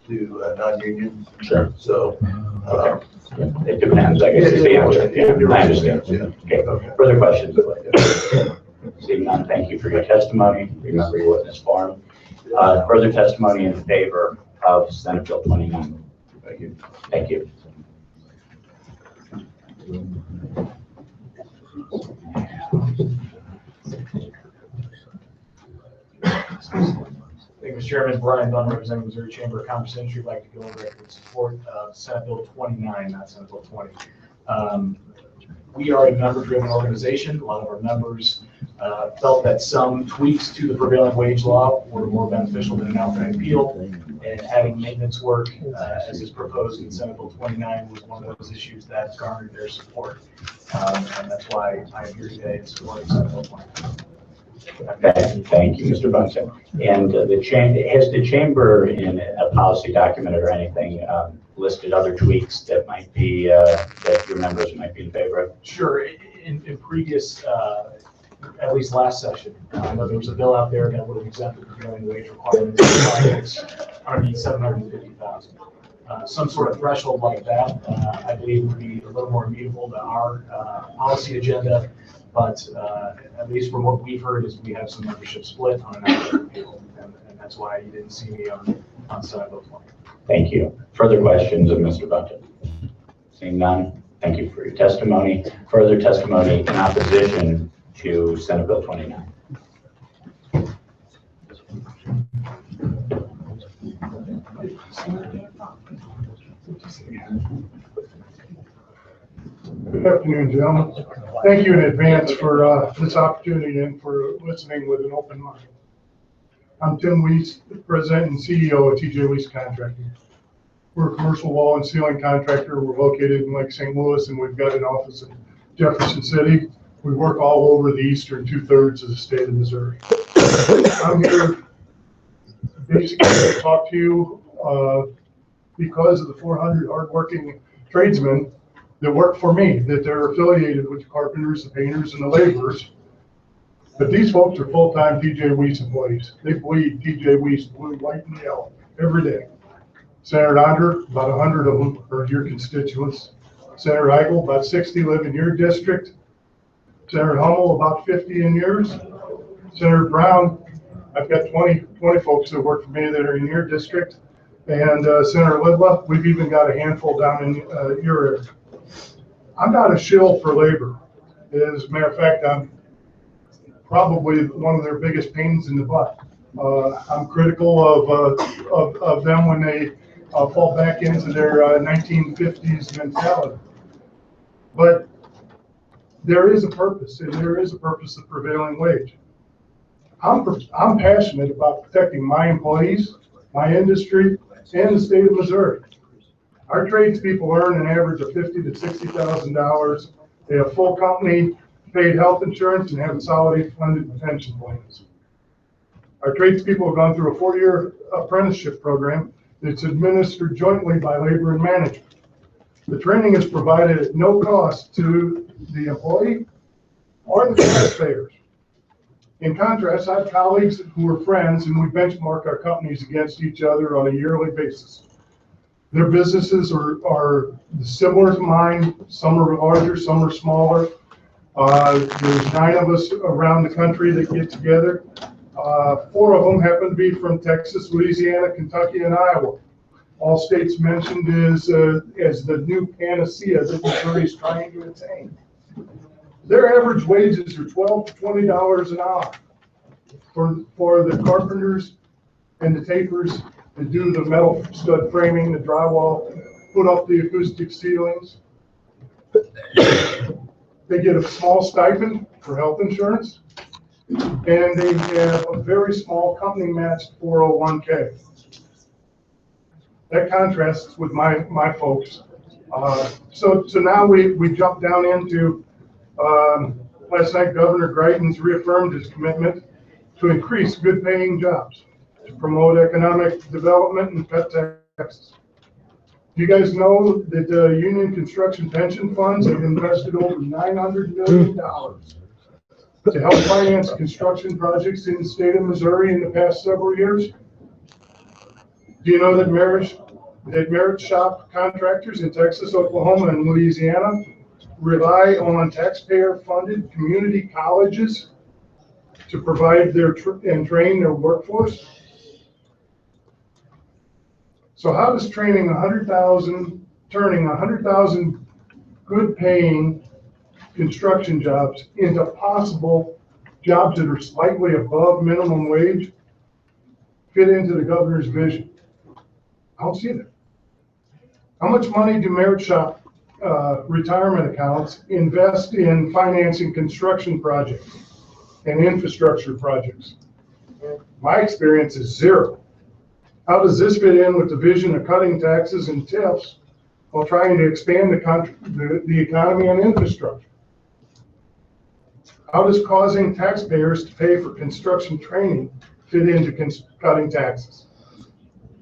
Speaker 11: to non-union.
Speaker 16: Sure.
Speaker 11: So,
Speaker 16: it depends, I guess, is the answer. Yeah, I understand. Okay. Further questions? Seeing none, thank you for your testimony. Remember your witness form. Further testimony in favor of Senate Bill 29.
Speaker 11: Thank you.
Speaker 16: Thank you.
Speaker 14: Thank you, Mr. Chairman. Brian Dunn, representing Missouri Chamber of Commerce and Industry. I'd like to go over record in support of Senate Bill 29, not Senate Bill 20. We are a member-driven organization. A lot of our members felt that some tweaks to the prevailing wage law were more beneficial than an outright repeal, and adding maintenance work, as is proposed in Senate Bill 29, was one of those issues that garnered their support. And that's why I am here today in support of Senate Bill 29.
Speaker 16: Thank you, Mr. Bunsen. And has the chamber in a policy document or anything listed other tweaks that might be that your members might be in favor of?
Speaker 14: Sure. In previous, at least last session, I know there was a bill out there that would have exempted the prevailing wage requirements for projects underneath $750,000. Some sort of threshold like that, I believe, would be a little more amenable to our policy agenda. But at least from what we've heard is we have some membership split on an outright repeal, and that's why you didn't see me on Senate Bill 20.
Speaker 16: Thank you. Further questions of Mr. Bunton? Seeing none, thank you for your testimony. Further testimony in opposition to Senate Bill 29.
Speaker 15: Good afternoon, gentlemen. Thank you in advance for this opportunity and for listening with an open mind. I'm Tim Weiss, President and CEO of TJ Weiss Contracting. We're a commercial wall and ceiling contractor. We're located in Lake St. Louis, and we've got an office in Jefferson City. We work all over the eastern 2/3 of the state of Missouri. I'm here basically to talk to you because of the 400 hardworking tradesmen that work for me, that they're affiliated with the carpenters, the painters, and the laborers. But these folks are full-time TJ Weiss employees. They bleed TJ Weiss blue, white, and yellow every day. Senator Onder, about 100 of them are your constituents. Senator Eigel, about 60 live in your district. Senator Hummel, about 50 in yours. Senator Brown, I've got 20 folks that work for me that are in your district. And Senator Lidla, we've even got a handful down in your area. I'm not a shill for labor. As a matter of fact, I'm probably one of their biggest pains in the butt. I'm critical of them when they fall back into their 1950s mentality. But there is a purpose, and there is a purpose of prevailing wage. I'm passionate about protecting my employees, my industry, and the state of Missouri. Our tradespeople earn an average of $50,000 to $60,000. They have full company paid health insurance and have solid funded pension plans. Our tradespeople have gone through a 4-year apprenticeship program that's administered jointly by labor and management. The training is provided at no cost to the employee or the taxpayers. In contrast, I have colleagues who are friends, and we benchmark our companies against each other on a yearly basis. Their businesses are similar to mine. Some are larger, some are smaller. There's 9 of us around the country that get together. 4 of them happen to be from Texas, Louisiana, Kentucky, and Iowa. All states mentioned as the new panacea that Missouri is trying to attain. Their average wages are $12 to $20 an hour for the carpenters and the tapers that do the metal stud framing, the drywall, put up the acoustic ceilings. They get a small stipend for health insurance, and they have a very small company matched 401k. That contrasts with my folks. So now we jump down into, last night Governor Greitens reaffirmed his commitment to increase good paying jobs, to promote economic development and cut taxes. You guys know that the union construction pension funds have invested over $900 million to help finance construction projects in the state of Missouri in the past several years? Do you know that merit shop contractors in Texas, Oklahoma, and Louisiana rely on taxpayer-funded community colleges to provide and train their workforce? So how does turning 100,000 good-paying construction jobs into possible jobs that are slightly above minimum wage fit into the governor's vision? I don't see that. How much money do merit shop retirement accounts invest in financing construction projects and infrastructure projects? My experience is zero. How does this fit in with the vision of cutting taxes and tips while trying to expand the economy and infrastructure? How does causing taxpayers to pay for construction training fit into cutting taxes?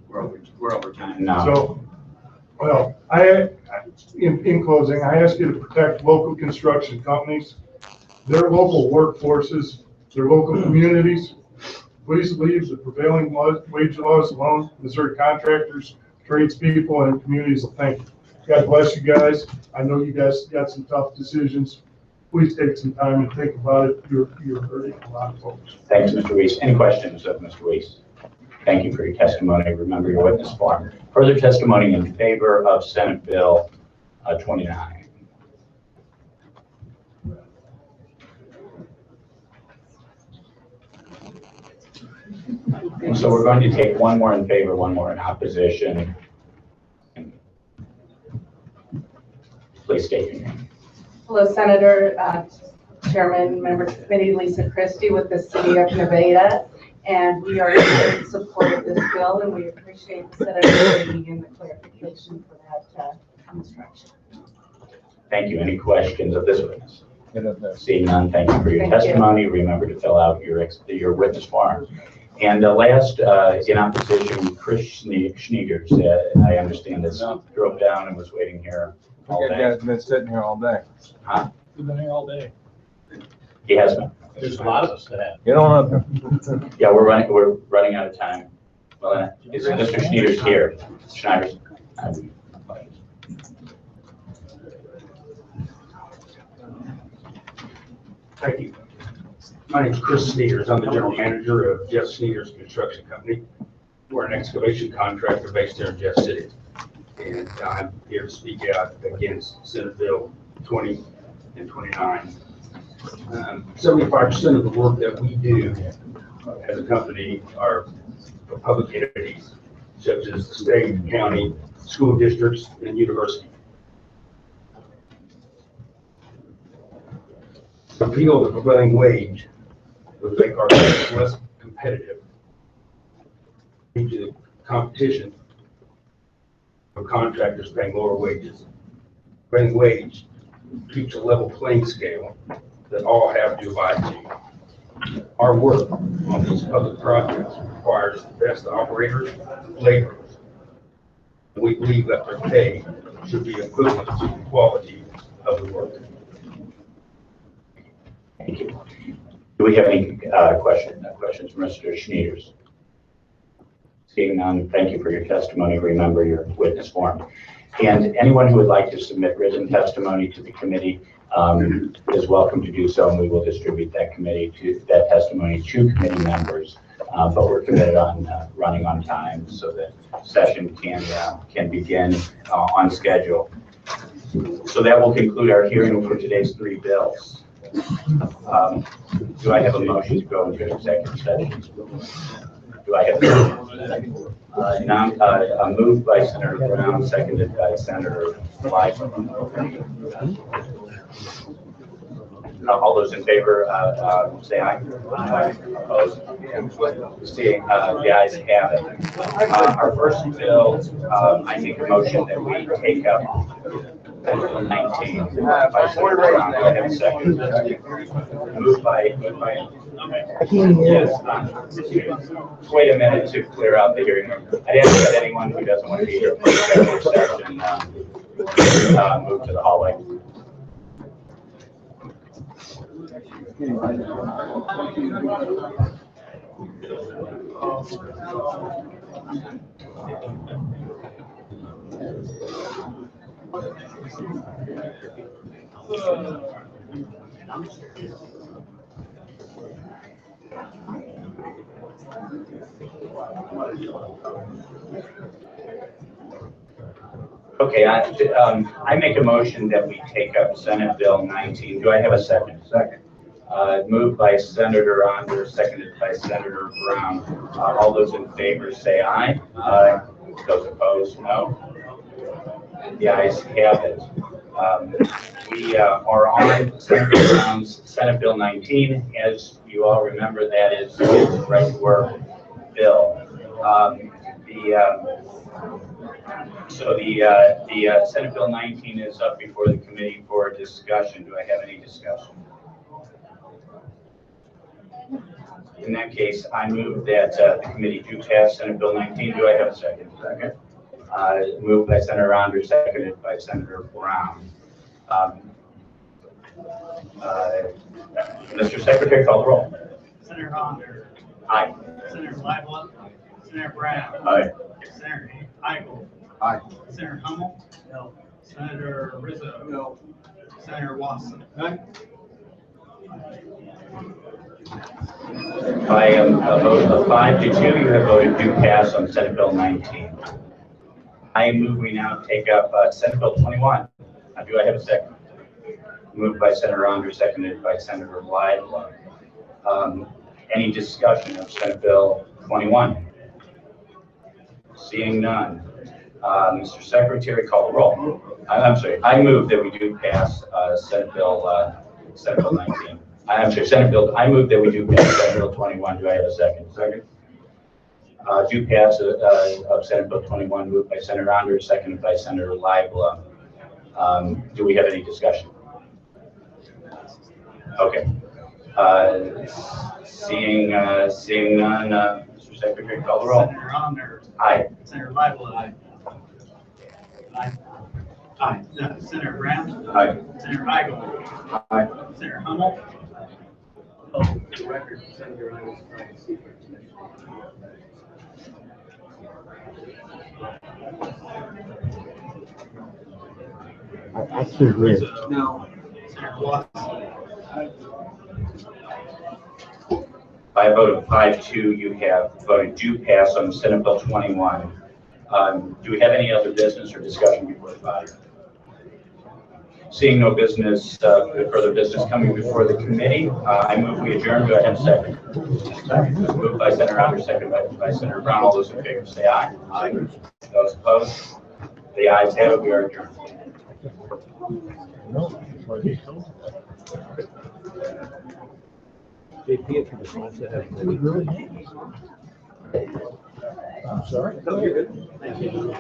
Speaker 5: We're over time now.
Speaker 15: So, well, in closing, I ask you to protect local construction companies, their local workforces, their local communities. Please leave the prevailing wage laws alone. Missouri contractors, tradespeople, and communities will thank you. God bless you guys. I know you guys got some tough decisions. Please take some time and think about it. You're hurting a lot of folks.
Speaker 16: Thanks, Mr. Weiss. Any questions of Mr. Weiss? Thank you for your testimony. Remember your witness form. Further testimony in favor of Senate Bill 29. And so we're going to take one more in favor, one more in opposition. Please state your name.
Speaker 4: Hello, Senator, Chairman, Member of the Committee, Lisa Christie with the City of Nevada. And we are in support of this bill, and we appreciate the Senator bringing in the clarification for that construction.
Speaker 16: Thank you. Any questions of this witness? Seeing none, thank you for your testimony. Remember to fill out your witness form. And last, in opposition, Chris Schneegers, I understand this, drove down and was waiting here all day.
Speaker 9: That guy's been sitting here all day.
Speaker 16: Huh?
Speaker 9: He's been here all day.
Speaker 16: He has been.
Speaker 9: There's a lot of us that have. Get on up.
Speaker 16: Yeah, we're running out of time. Well, is Mr. Schneegers here? Schneiders.
Speaker 12: Thank you. My name is Chris Sneers. I'm the general manager of Jeff Sneers Construction Company. We're an excavation contractor based here in Jeff City. And I'm here to speak out against Senate Bill 20 and 29. 75% of the work that we do as a company are for public entities, such as the state, county, school districts, and university. Repeal the prevailing wage would make our business less competitive due to the competition of contractors paying lower wages. Prevailing wage keeps a level playing scale that all have to abide to. Our work on these public projects requires the best operators, laborers. We believe that their pay should be equivalent to the quality of the work.
Speaker 16: Thank you. Do we have any questions from Mr. Schneiders? Seeing none, thank you for your testimony. Remember your witness form. And anyone who would like to submit written testimony to the committee is welcome to do so, and we will distribute that testimony to committee members. But we're committed on running on time so that session can begin on schedule. So that will conclude our hearing for today's 3 bills. Do I have a motion to go into executive session? Do I have a moved by Senator Brown, seconded by Senator Lyman. All those in favor, say aye. Aye. Opposed? Seeing the ayes have it. Our first bill, I make a motion that we take up Bill 19 by Senator Brown. Do I have a second? Moved by. Yes. Wait a minute to clear out the hearing room. I didn't get anyone who doesn't want to be here for the executive session move to the hallway. Okay, I make a motion that we take up Senate Bill 19. Do I have a second? Second. Moved by Senator Onder, seconded by Senator Brown. All those in favor say aye. Aye. Those opposed, no. The ayes have it. We are on Senator Brown's Senate Bill 19. As you all remember, that is his right to work bill. So the Senate Bill 19 is up before the committee for discussion. Do I have any discussion? In that case, I move that the committee do pass Senate Bill 19. Do I have a second? Second. Moved by Senator Onder, seconded by Senator Brown. Mr. Secretary, call the roll.
Speaker 8: Senator Onder.
Speaker 16: Aye.
Speaker 8: Senator Lively. Senator Brown.
Speaker 16: Aye.
Speaker 8: Senator Eichel.
Speaker 22: Aye.
Speaker 8: Senator Hummel. No. Senator Rizzo. No. Senator Watson. Aye.
Speaker 16: By a vote of 5-2, you have voted to pass on Senate Bill 19. I move we now take up Senate Bill 21. Do I have a second? Moved by Senator Onder, seconded by Senator Lively. Any discussion of Senate Bill 21? Seeing none. Mr. Secretary, call the roll. I'm sorry. I move that we do pass Senate Bill 19. I'm sorry, Senate Bill. I move that we do pass Senate Bill 21. Do I have a second? Second. Do pass of Senate Bill 21, moved by Senator Onder, seconded by Senator Lively. Do we have any discussion? Okay. Seeing none, Mr. Secretary, call the roll.
Speaker 8: Senator Onder.
Speaker 16: Aye.
Speaker 8: Senator Lively. Aye. Aye. Aye. No, Senator Brown.
Speaker 16: Aye.
Speaker 8: Senator Eichel.
Speaker 22: Aye.
Speaker 8: Senator Hummel. Oh, for the record, Senator Eichel is trying to speak.
Speaker 3: I can't read.
Speaker 8: No. Senator Watson.
Speaker 16: By a vote of 5-2, you have voted to pass on Senate Bill 21. Do we have any other business or discussion before the body? Seeing no business, further business coming before the committee, I move we adjourn. Do I have a second? Second. Moved by Senator Onder, second by Senator Brown. All those in favor say aye. Aye. Those opposed? The ayes have it. We are adjourned.
Speaker 3: I'm sorry?
Speaker 8: No, you're good. Thank you.